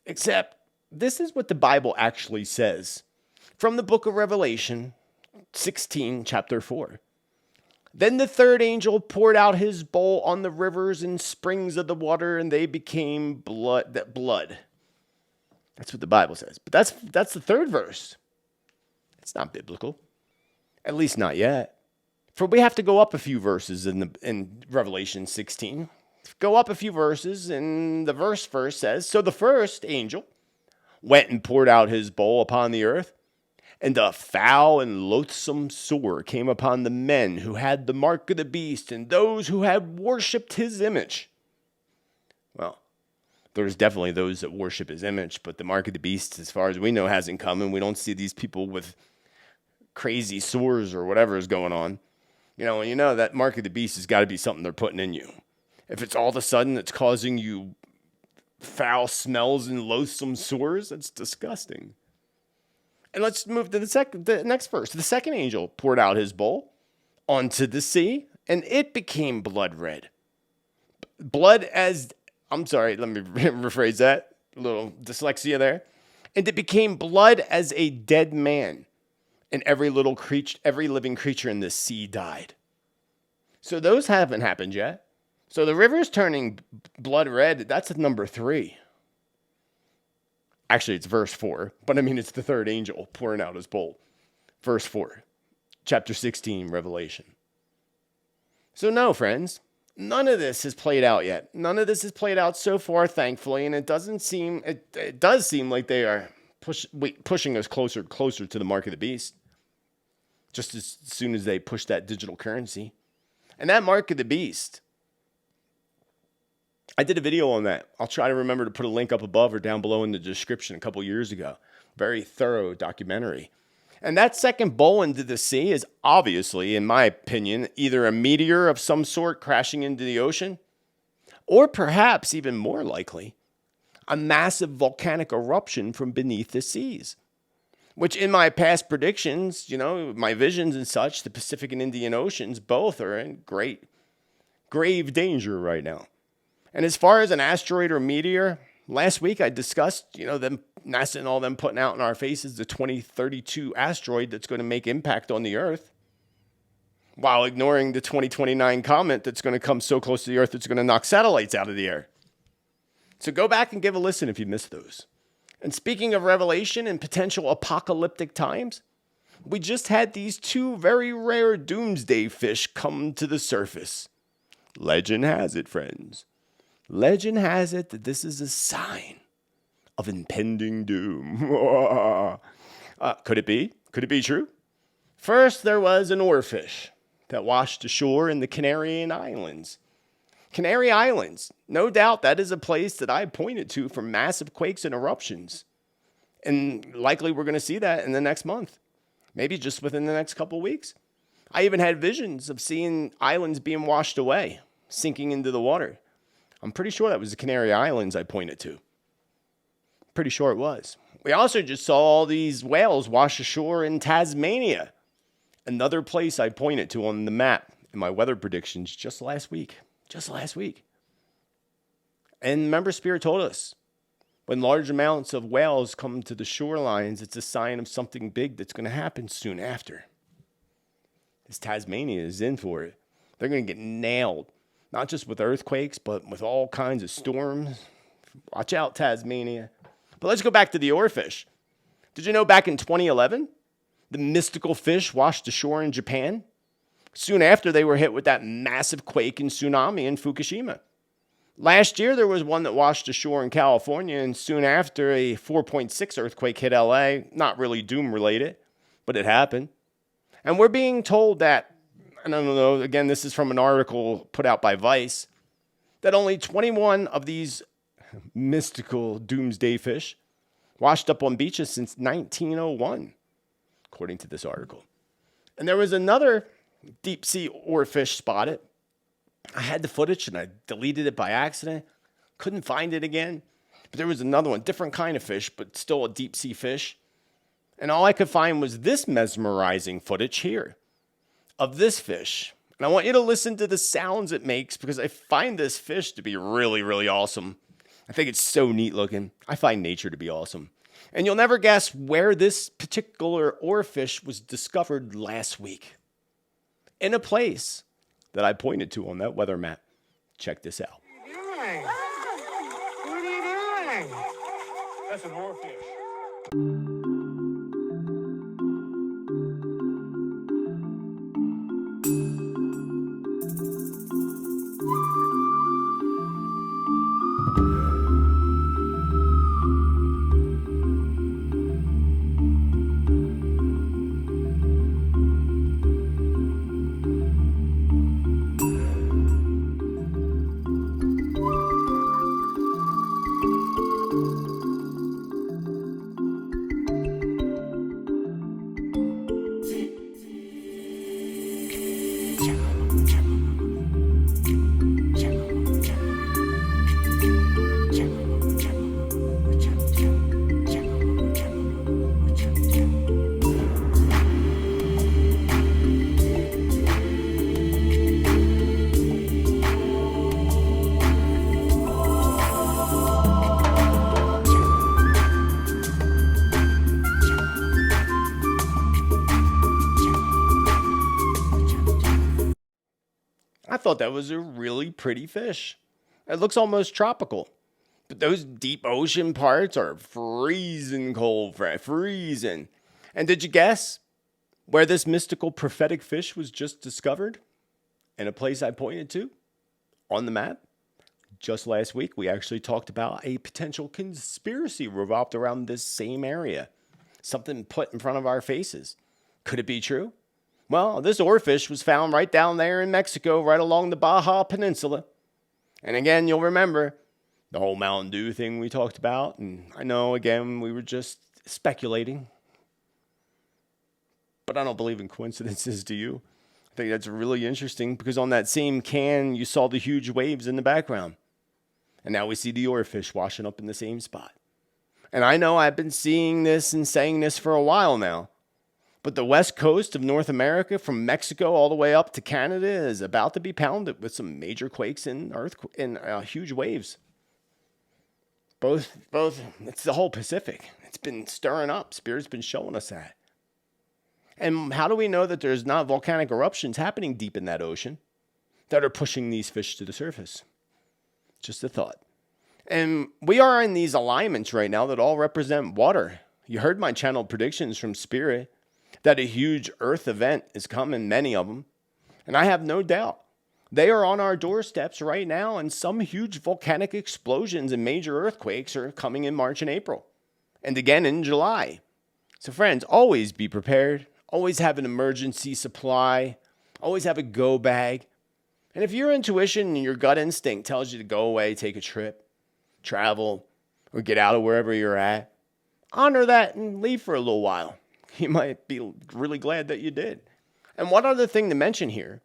Except, this is what the Bible actually says. From the book of Revelation 16, chapter 4. Then the third angel poured out his bowl on the rivers and springs of the water, and they became blood. That's what the Bible says. But that's the third verse. It's not biblical. At least not yet. For we have to go up a few verses in Revelation 16. Go up a few verses, and the verse first says, so the first angel went and poured out his bowl upon the earth, and a foul and loathsome sore came upon the men who had the mark of the beast and those who had worshipped his image. Well, there's definitely those that worship his image, but the mark of the beast, as far as we know, hasn't come, and we don't see these people with crazy sores or whatever is going on. And that mark of the beast has got to be something they're putting in you. If it's all of a sudden it's causing you foul smells and loathsome sores, that's disgusting. And let's move to the next verse. The second angel poured out his bowl onto the sea, and it became blood red. Let me rephrase that. A little dyslexia there. And it became blood as a dead man, and every living creature in the sea died. So those haven't happened yet. So the river's turning blood red, that's number 3. Actually, it's verse 4, but it's the third angel pouring out his bowl. Verse 4, chapter 16, Revelation. So no, friends, none of this has played out yet. None of this has played out so far, thankfully, and it does seem like they are pushing us closer to the mark of the beast, just as soon as they push that digital currency. And that mark of the beast, I did a video on that. I'll try to remember to put a link up above or down below in the description a couple years ago. Very thorough documentary. And that second bowl into the sea is obviously, in my opinion, either a meteor of some sort crashing into the ocean, or perhaps even more likely, a massive volcanic eruption from beneath the seas. Which in my past predictions, my visions and such, the Pacific and Indian Oceans both are in grave danger right now. And as far as an asteroid or meteor, last week I discussed, them NASA and all them putting out in our faces the 2032 asteroid that's going to make impact on the Earth, while ignoring the 2029 comet that's going to come so close to the Earth it's going to knock satellites out of the air. So go back and give a listen if you missed those. And speaking of Revelation and potential apocalyptic times, we just had these 2 very rare doomsday fish come to the surface. Legend has it, friends. Legend has it that this is a sign of impending doom. Could it be? Could it be true? First, there was an oarfish that washed ashore in the Canary Islands. Canary Islands, no doubt that is a place that I pointed to for massive quakes and eruptions. And likely we're going to see that in the next month. maybe just within the next couple weeks. I even had visions of seeing islands being washed away, sinking into the water. I'm pretty sure that was the Canary Islands I pointed to. Pretty sure it was. We also just saw all these whales wash ashore in Tasmania, another place I pointed to on the map in my weather predictions just last week. And remember, Spirit told us, when large amounts of whales come to the shorelines, it's a sign of something big that's going to happen soon after. This Tasmania is in for it. They're going to get nailed, not just with earthquakes, but with all kinds of storms. Watch out, Tasmania. But let's go back to the oarfish. Did you know back in 2011, the mystical fish washed ashore in Japan? Soon after, they were hit with that massive quake and tsunami in Fukushima. Last year, there was one that washed ashore in California, and soon after, a 4.6 earthquake hit LA. Not really doom-related, but it happened. And we're being told that, I don't know, again, this is from an article put out by Vice, that only 21 of these mystical doomsday fish washed up on beaches since 1901, according to this article. And there was another deep-sea oarfish spotted. I had the footage and I deleted it by accident. Couldn't find it again. But there was another one, different kind of fish, but still a deep-sea fish. And all I could find was this mesmerizing footage here of this fish. And I want you to listen to the sounds it makes because I find this fish to be really, really awesome. I think it's so neat looking. I find nature to be awesome. And you'll never guess where this particular oarfish was discovered last week. In a place that I pointed to on that weather map. Check this out. What are you doing? What are you doing? That's an oarfish. I thought that was a really pretty fish. It looks almost tropical. But those deep ocean parts are freezing cold, freezing. And did you guess where this mystical prophetic fish was just discovered? In a place I pointed to on the map. Just last week, we actually talked about a potential conspiracy revolved around this same area. Something put in front of our faces. Could it be true? Well, this oarfish was found right down there in Mexico, right along the Baja Peninsula. And again, you'll remember the whole Mountain Dew thing we talked about. And I know, again, we were just speculating. But I don't believe in coincidences, do you? I think that's really interesting because on that same can, you saw the huge waves in the background. And now we see the oarfish washing up in the same spot. And I know I've been seeing this and saying this for a while now. But the west coast of North America, from Mexico all the way up to Canada, is about to be pounded with some major quakes and huge waves. Both. It's the whole Pacific. It's been stirring up. Spirit's been showing us that. And how do we know that there's not volcanic eruptions happening deep in that ocean that are pushing these fish to the surface? Just a thought. And we are in these alignments right now that all represent water. You heard my channel predictions from Spirit that a huge Earth event is coming, many of them. And I have no doubt they are on our doorsteps right now, and some huge volcanic explosions and major earthquakes are coming in March and April, and again in July. So friends, always be prepared. Always have an emergency supply. Always have a go bag. And if your intuition and your gut instinct tells you to go away, take a trip, travel, or get out of wherever you're at, honor that and leave for a little while. You might be really glad that you did. And one other thing to mention here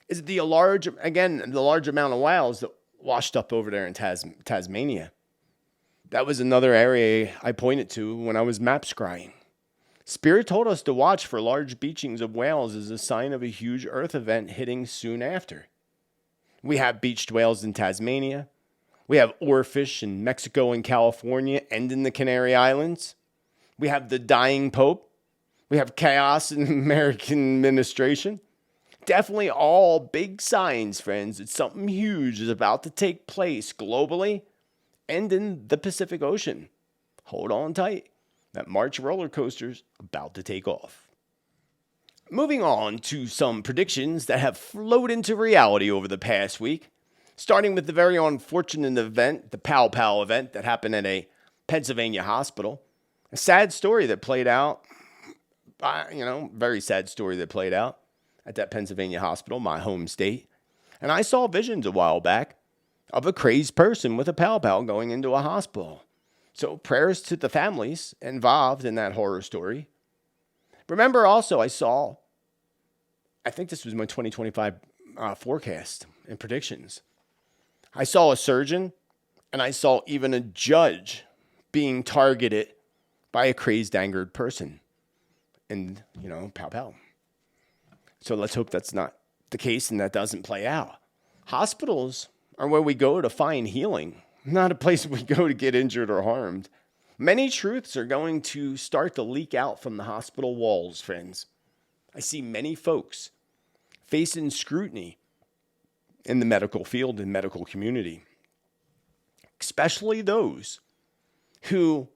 is the large amount of whales that washed up over there in Tasmania. That was another area I pointed to when I was map scrying. Spirit told us to watch for large beachings of whales as a sign of a huge Earth event hitting soon after. We have beached whales in Tasmania. We have oarfish in Mexico and California and in the Canary Islands. We have the dying Pope. We have chaos in American administration. Definitely all big signs, friends, that something huge is about to take place globally and in the Pacific Ocean. Hold on tight. That March roller coaster's about to take off. Moving on to some predictions that have flowed into reality over the past week. Starting with the very unfortunate event, the papal event that happened at a Pennsylvania hospital. A sad story that played out, very sad story that played out at that Pennsylvania hospital, my home state. And I saw visions a while back of a crazed person with a papal going into a hospital. So prayers to the families involved in that horror story. Remember also I think this was my 2025 forecast and predictions. I saw a surgeon and I saw even a judge being targeted by a crazed, angered person. And, pow. So let's hope that's not the case and that doesn't play out. Hospitals are where we go to find healing, not a place we go to get injured or harmed. Many truths are going to start to leak out from the hospital walls, friends. I see many folks facing scrutiny in the medical field and medical community, especially those who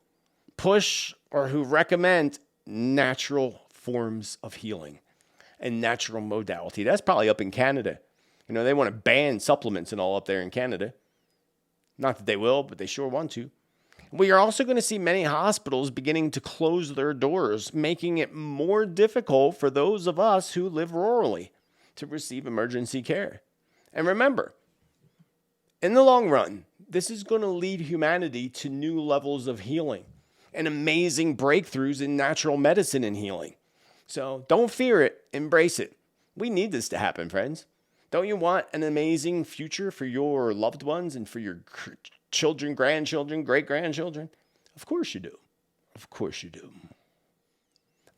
push or who recommend natural forms of healing and natural modality. That's probably up in Canada. They want to ban supplements and all up there in Canada. Not that they will, but they sure want to. We are also going to see many hospitals beginning to close their doors, making it more difficult for those of us who live rurally to receive emergency care. And remember, in the long run, this is going to lead humanity to new levels of healing and amazing breakthroughs in natural medicine and healing. So don't fear it, embrace it. We need this to happen, friends. Don't you want an amazing future for your loved ones and for your children, grandchildren, great-grandchildren? Of course you do. Of course you do.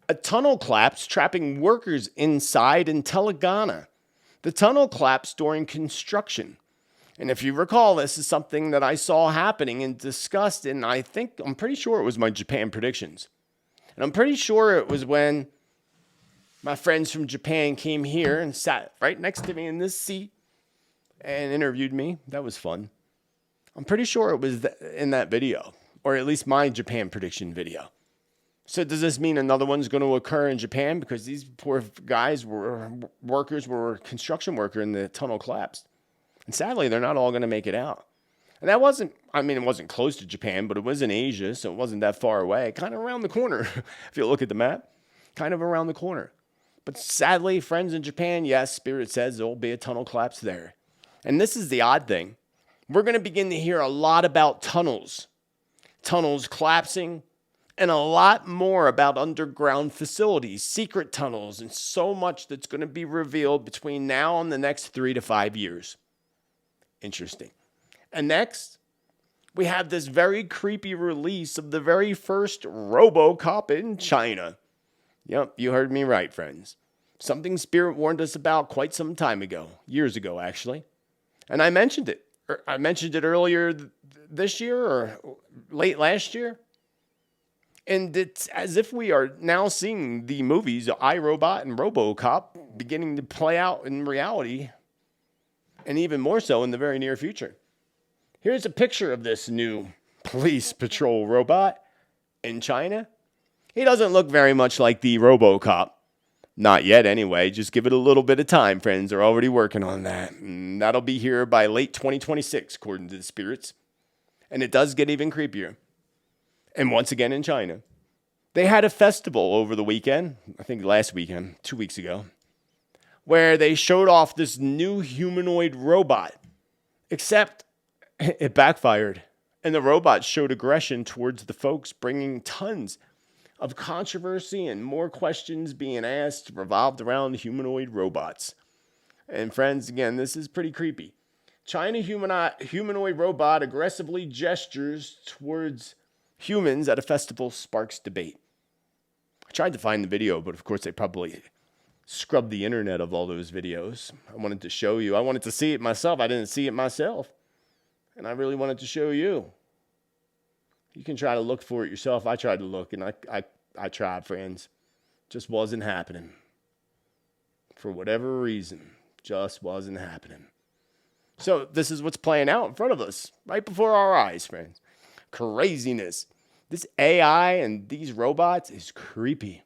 A tunnel collapsed, trapping workers inside in Telangana. The tunnel collapsed during construction. And if you recall, this is something that I saw happening and discussed, and I'm pretty sure it was my Japan predictions. And I'm pretty sure it was when my friends from Japan came here and sat right next to me in this seat and interviewed me. That was fun. I'm pretty sure it was in that video, or at least my Japan prediction video. So does this mean another one's going to occur in Japan? Because these poor guys were construction worker and the tunnel collapsed. And sadly, they're not all going to make it out. And it wasn't close to Japan, but it was in Asia, so it wasn't that far away. Kind of around the corner, if you look at the map. Kind of around the corner. But sadly, friends in Japan, yes, Spirit says there will be a tunnel collapse there. And this is the odd thing. We're going to begin to hear a lot about tunnels collapsing, and a lot more about underground facilities, secret tunnels, and so much that's going to be revealed between now and the next 3 to 5 years. Interesting. And next, we have this very creepy release of the very first RoboCop in China. Yep, you heard me right, friends. Something Spirit warned us about quite some time ago, years ago, actually. And I mentioned it. I mentioned it earlier this year or late last year. And it's as if we are now seeing the movies iRobot and RoboCop beginning to play out in reality, and even more so in the very near future. Here's a picture of this new police patrol robot in China. He doesn't look very much like the RoboCop. Not yet, anyway. Just give it a little bit of time, friends. They're already working on that. And that'll be here by late 2026, according to the spirits. And it does get even creepier. And once again in China, they had a festival over the weekend, I think last weekend, 2 weeks ago, where they showed off this new humanoid robot. Except it backfired. And the robot showed aggression towards the folks, bringing tons of controversy and more questions being asked revolved around humanoid robots. And friends, again, this is pretty creepy. China humanoid robot aggressively gestures towards humans at a festival sparks debate. I tried to find the video, but of course they probably scrubbed the internet of all those videos. I wanted to show you. I wanted to see it myself. I didn't see it myself. And I really wanted to show you. You can try to look for it yourself. I tried to look, and I tried, friends. Just wasn't happening. For whatever reason, just wasn't happening. So this is what's playing out in front of us, right before our eyes, friends. Craziness. This AI and these robots is creepy.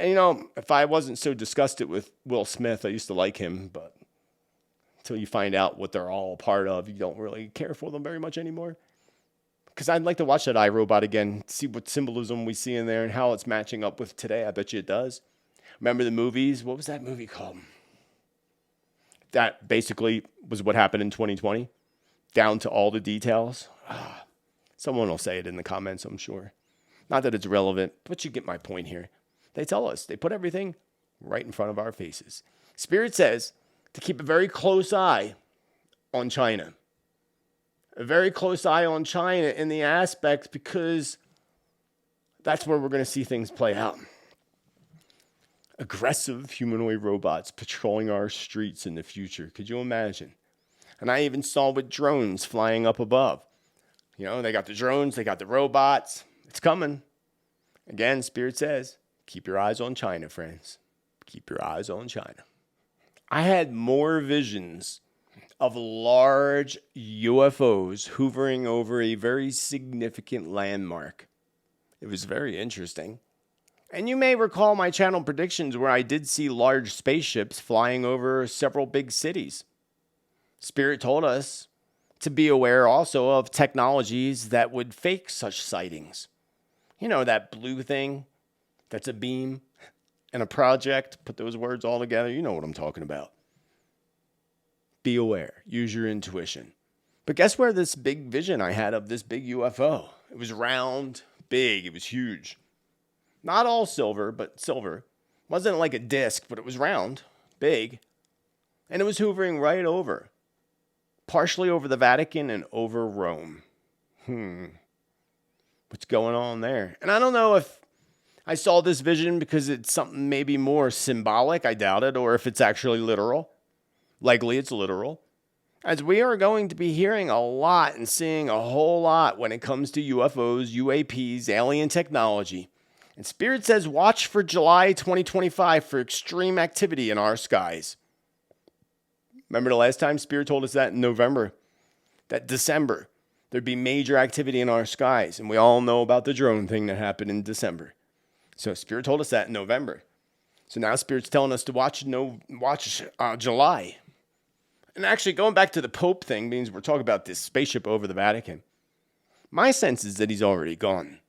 You know, if I wasn't so disgusted with Will Smith, I used to like him, but until you find out what they're all a part of, you don't really care for them very much anymore. Because I'd like to watch that iRobot again, see what symbolism we see in there and how it's matching up with today. I bet you it does. Remember the movies? What was that movie called? That basically was what happened in 2020, down to all the details. Someone will say it in the comments, I'm sure. Not that it's relevant, but you get my point here. They tell us. They put everything right in front of our faces. Spirit says to keep a very close eye on China. A very close eye on China in the aspect because that's where we're going to see things play out. Aggressive humanoid robots patrolling our streets in the future. Could you imagine? And I even saw with drones flying up above. You know, they got the drones, they got the robots. It's coming. Again, Spirit says, keep your eyes on China, friends. Keep your eyes on China. I had more visions of large UFOs hovering over a very significant landmark. It was very interesting. And you may recall my channel predictions where I did see large spaceships flying over several big cities. Spirit told us to be aware also of technologies that would fake such sightings. You know, that blue thing that's a beam and a project. Put those words all together. You know what I'm talking about. Be aware. Use your intuition. But guess where this big vision I had of this big UFO? It was round, big. It was huge. Not all silver, but silver. Wasn't like a disc, but it was round, big. And it was hovering right over. Partially over the Vatican and over Rome. What's going on there? And I don't know if I saw this vision because it's something maybe more symbolic. I doubt it. Or if it's actually literal. Likely it's literal. As we are going to be hearing a lot and seeing a whole lot when it comes to UFOs, UAPs, alien technology. And Spirit says watch for July 2025 for extreme activity in our skies. Remember the last time Spirit told us that in November? That December, there'd be major activity in our skies. And we all know about the drone thing that happened in December. So Spirit told us that in November. So now Spirit's telling us to watch July. And actually, going back to the Pope thing means we're talking about this spaceship over the Vatican. My sense is that he's already gone.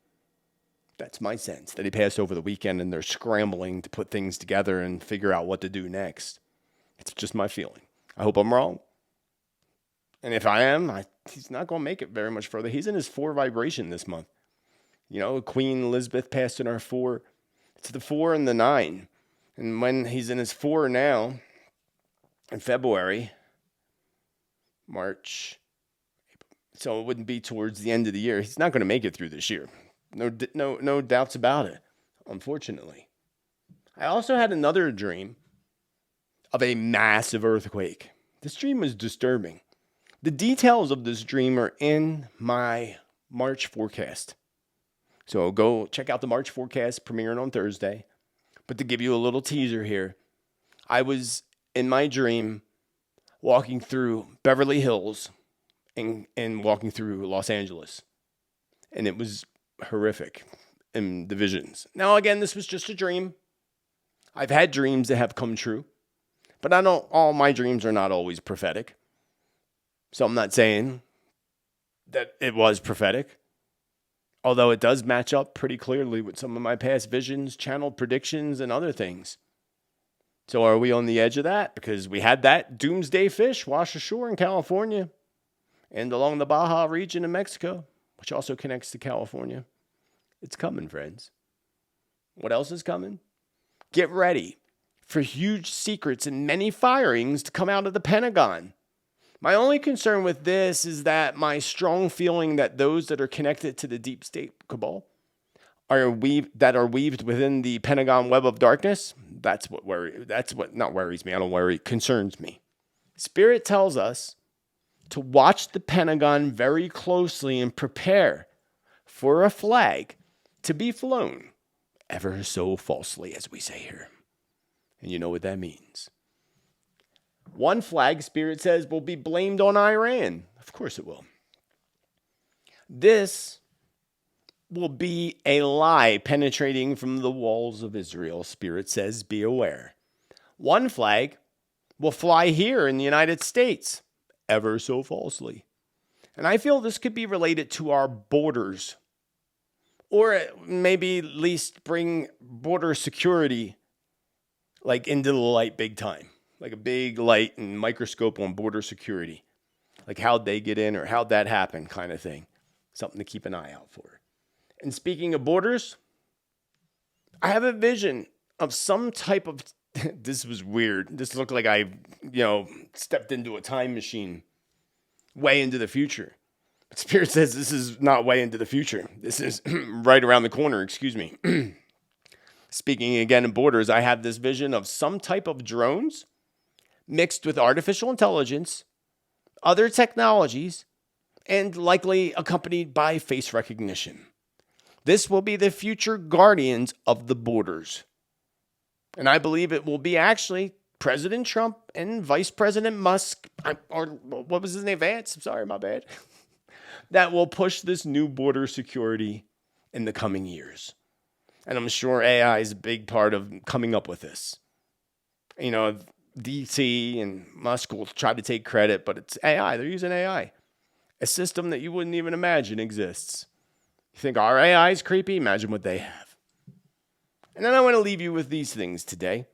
That's my sense, that he passed over the weekend and they're scrambling to put things together and figure out what to do next. It's just my feeling. I hope I'm wrong. And if I am, he's not going to make it very much further. He's in his 4 vibration this month. You know, Queen Elizabeth passed in our 4. It's the 4 and the 9. And when he's in his 4 now, in February, March, so it wouldn't be towards the end of the year. He's not going to make it through this year. No doubts about it, unfortunately. I also had another dream of a massive earthquake. This dream was disturbing. The details of this dream are in my March forecast. So go check out the March forecast premiering on Thursday. But to give you a little teaser here, I was in my dream walking through Beverly Hills and walking through Los Angeles. And it was horrific in the visions. Now, again, this was just a dream. I've had dreams that have come true. But all my dreams are not always prophetic. So I'm not saying that it was prophetic. Although it does match up pretty clearly with some of my past visions, channeled predictions, and other things. So are we on the edge of that? Because we had that doomsday fish wash ashore in California and along the Baja region of Mexico, which also connects to California. It's coming, friends. What else is coming? Get ready for huge secrets and many firings to come out of the Pentagon. My only concern with this is that my strong feeling that those that are connected to the deep state cabal are weaved within the Pentagon web of darkness. That's what not worries me. I don't worry. Concerns me. Spirit tells us to watch the Pentagon very closely and prepare for a flag to be flown ever so falsely, as we say here. And you know what that means. One flag, Spirit says, will be blamed on Iran. Of course it will. This will be a lie penetrating from the walls of Israel. Spirit says, be aware. One flag will fly here in the United States, ever so falsely. And I feel this could be related to our borders. Or maybe at least bring border security like into the light big time. Like a big light and microscope on border security. Like how'd they get in or how'd that happen kind of thing. Something to keep an eye out for. And speaking of borders, I have a vision of some type of... This was weird. This looked like I, stepped into a time machine way into the future. But Spirit says this is not way into the future. This is right around the corner, excuse me. Speaking again of borders, I have this vision of some type of drones mixed with artificial intelligence, other technologies, and likely accompanied by face recognition. This will be the future guardians of the borders. And I believe it will be actually President Trump and Vice President Musk, or what was his name, Vance? I'm sorry, my bad. That will push this new border security in the coming years. And I'm sure AI is a big part of coming up with this. DC and Musk will try to take credit, but it's AI. They're using AI. A system that you wouldn't even imagine exists. You think our AI is creepy? Imagine what they have. And then I want to leave you with these things today.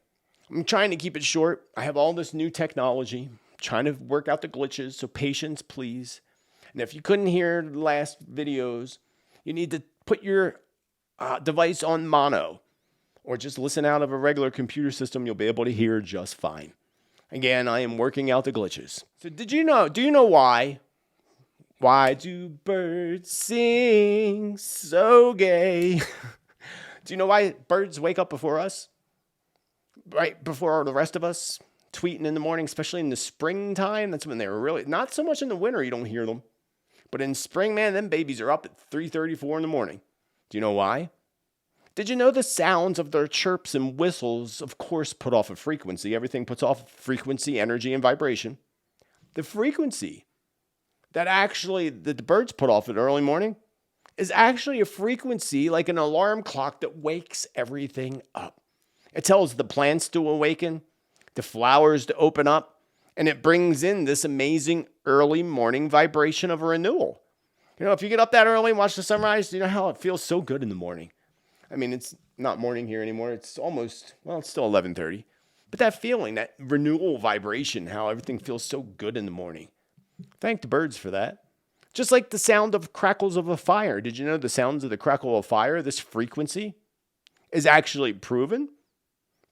I'm trying to keep it short. I have all this new technology. I'm trying to work out the glitches, so patience, please. And if you couldn't hear the last videos, you need to put your device on mono or just listen out of a regular computer system. You'll be able to hear just fine. Again, I am working out the glitches. So do you know why? Why do birds sing so gay? Do you know why birds wake up before us? Right before the rest of us, tweeting in the morning, especially in the springtime. That's when they're really, not so much in the winter, you don't hear them. But in spring, man, them babies are up at 3:34 in the morning. Do you know why? Did you know the sounds of their chirps and whistles, of course, put off a frequency? Everything puts off frequency, energy, and vibration. The frequency that actually the birds put off in early morning is actually a frequency like an alarm clock that wakes everything up. It tells the plants to awaken, the flowers to open up, and it brings in this amazing early morning vibration of a renewal. If you get up that early and watch the sunrise, you know how it feels so good in the morning. I mean, it's not morning here anymore. It's almost, it's still 11:30. But that feeling, that renewal vibration, how everything feels so good in the morning. Thank the birds for that. Just like the sound of crackles of a fire. Did you know the sounds of the crackle of fire, this frequency, is actually proven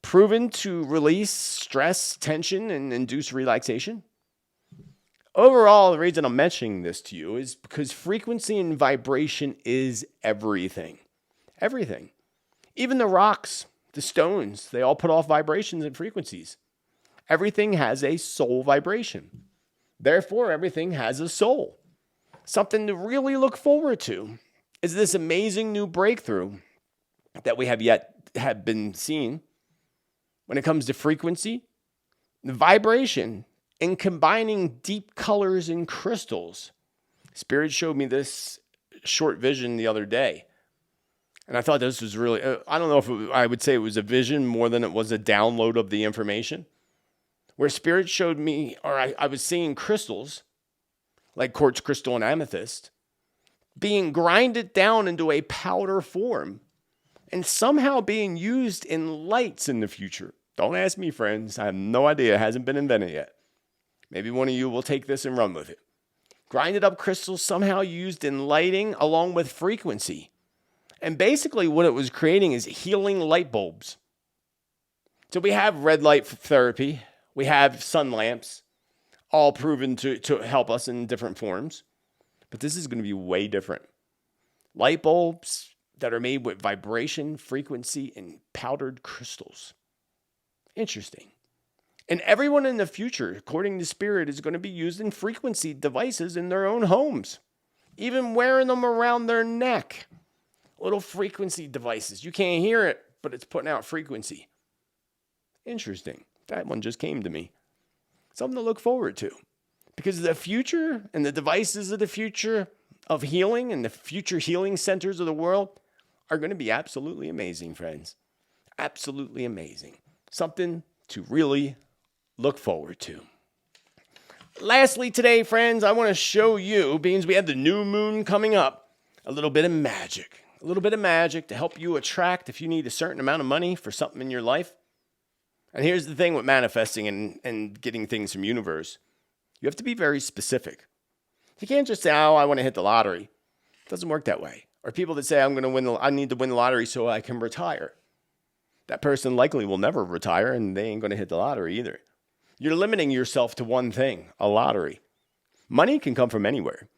to release stress, tension, and induce relaxation? Overall, the reason I'm mentioning this to you is because frequency and vibration is everything. Everything. Even the rocks, the stones, they all put off vibrations and frequencies. Everything has a soul vibration. Therefore, everything has a soul. Something to really look forward to is this amazing new breakthrough that we have been seeing when it comes to frequency, the vibration, and combining deep colors and crystals. Spirit showed me this short vision the other day. And I thought this was really, I don't know if I would say it was a vision more than it was a download of the information. Where Spirit showed me, or I was seeing crystals, like quartz crystal and amethyst, being grinded down into a powder form and somehow being used in lights in the future. Don't ask me, friends. I have no idea. It hasn't been invented yet. Maybe one of you will take this and run with it. Grinded up crystals somehow used in lighting along with frequency. And basically what it was creating is healing light bulbs. So we have red light therapy. We have sun lamps, all proven to help us in different forms. But this is going to be way different. Light bulbs that are made with vibration, frequency, and powdered crystals. Interesting. And everyone in the future, according to Spirit, is going to be using frequency devices in their own homes. Even wearing them around their neck. Little frequency devices. You can't hear it, but it's putting out frequency. Interesting. That one just came to me. Something to look forward to. Because the future and the devices of the future of healing and the future healing centers of the world are going to be absolutely amazing, friends. Absolutely amazing. Something to really look forward to. Lastly today, friends, I want to show you, being we have the new moon coming up, a little bit of magic. A little bit of magic to help you attract if you need a certain amount of money for something in your life. And here's the thing with manifesting and getting things from universe. You have to be very specific. You can't just say, oh, I want to hit the lottery. It doesn't work that way. Or people that say, I need to win the lottery so I can retire. That person likely will never retire and they ain't going to hit the lottery either. You're limiting yourself to one thing, a lottery. Money can come from anywhere.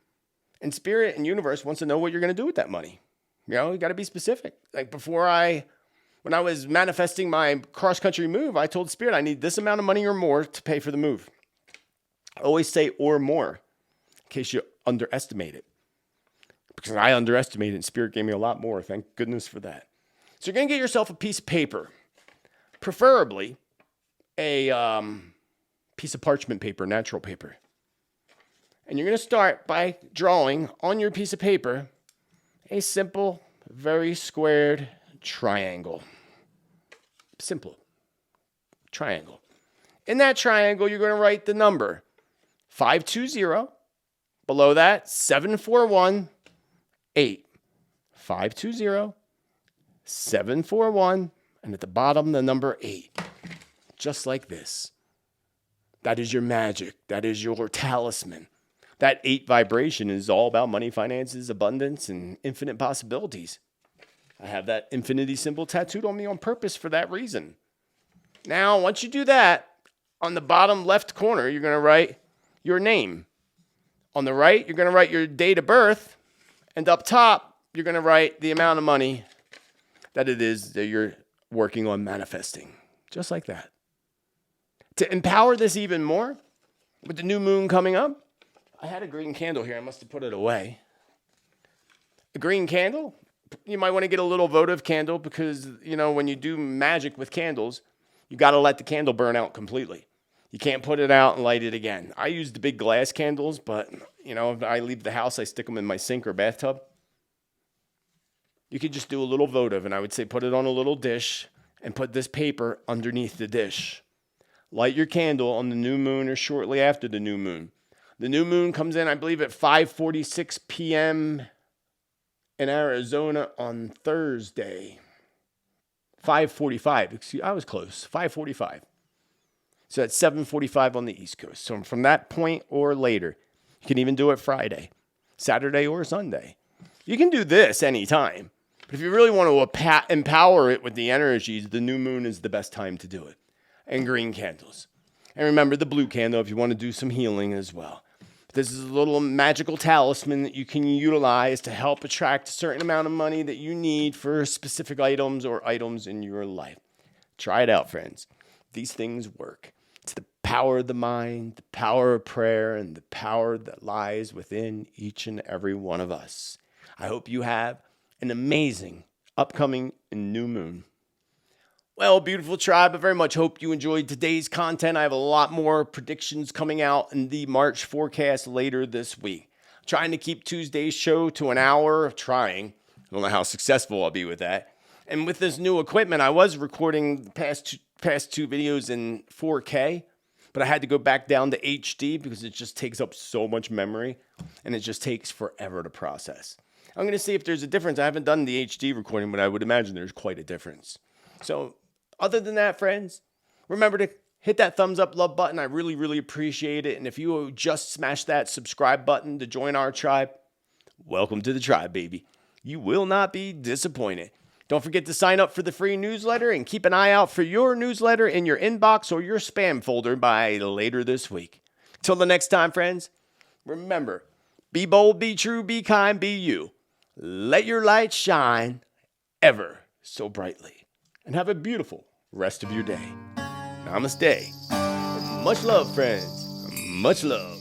And Spirit and universe wants to know what you're going to do with that money. You know, you got to be specific. Like when I was manifesting my cross-country move, I told Spirit I need this amount of money or more to pay for the move. I always say or more in case you underestimate it. Because I underestimated it and Spirit gave me a lot more. Thank goodness for that. So you're going to get yourself a piece of paper. Preferably a piece of parchment paper, natural paper. And you're going to start by drawing on your piece of paper a simple, very squared triangle. Simple. Triangle. In that triangle, you're going to write the number 520. Below that, 741 8. 520 741. And at the bottom, the number 8. Just like this. That is your magic. That is your talisman. That 8 vibration is all about money, finances, abundance, and infinite possibilities. I have that infinity symbol tattooed on me on purpose for that reason. Now, once you do that, on the bottom left corner, you're going to write your name. On the right, you're going to write your date of birth. And up top, you're going to write the amount of money that it is that you're working on manifesting. Just like that. To empower this even more, with the new moon coming up, I had a green candle here. I must have put it away. A green candle, you might want to get a little votive candle because, you know, when you do magic with candles, you got to let the candle burn out completely. You can't put it out and light it again. I use the big glass candles, but, you know, if I leave the house, I stick them in my sink or bathtub. You could just do a little votive, and I would say put it on a little dish and put this paper underneath the dish. Light your candle on the new moon or shortly after the new moon. The new moon comes in, I believe, at 5:46 p.m. in Arizona on Thursday. 5:45. Excuse, I was close. 5:45. So that's 7:45 on the East Coast. So from that point or later, you can even do it Friday, Saturday, or Sunday. You can do this anytime. But if you really want to empower it with the energies, the new moon is the best time to do it. And green candles. And remember the blue candle if you want to do some healing as well. This is a little magical talisman that you can utilize to help attract a certain amount of money that you need for specific items or items in your life. Try it out, friends. These things work. It's the power of the mind, the power of prayer, and the power that lies within each and every one of us. I hope you have an amazing upcoming new moon. Well, beautiful tribe, I very much hope you enjoyed today's content. I have a lot more predictions coming out in the March forecast later this week. I'm trying to keep Tuesday's show to an hour. Trying. I don't know how successful I'll be with that. And with this new equipment, I was recording the past two videos in 4K, but I had to go back down to HD because it just takes up so much memory, and it just takes forever to process. I'm going to see if there's a difference. I haven't done the HD recording, but I would imagine there's quite a difference. So, other than that, friends, remember to hit that thumbs up love button. I really, really appreciate it. And if you just smash that subscribe button to join our tribe, welcome to the tribe, baby. You will not be disappointed. Don't forget to sign up for the free newsletter and keep an eye out for your newsletter in your inbox or your spam folder by later this week. Till the next time, friends, remember, be bold, be true, be kind, be you. Let your light shine ever so brightly. And have a beautiful rest of your day. Namaste. Much love, friends. Much love.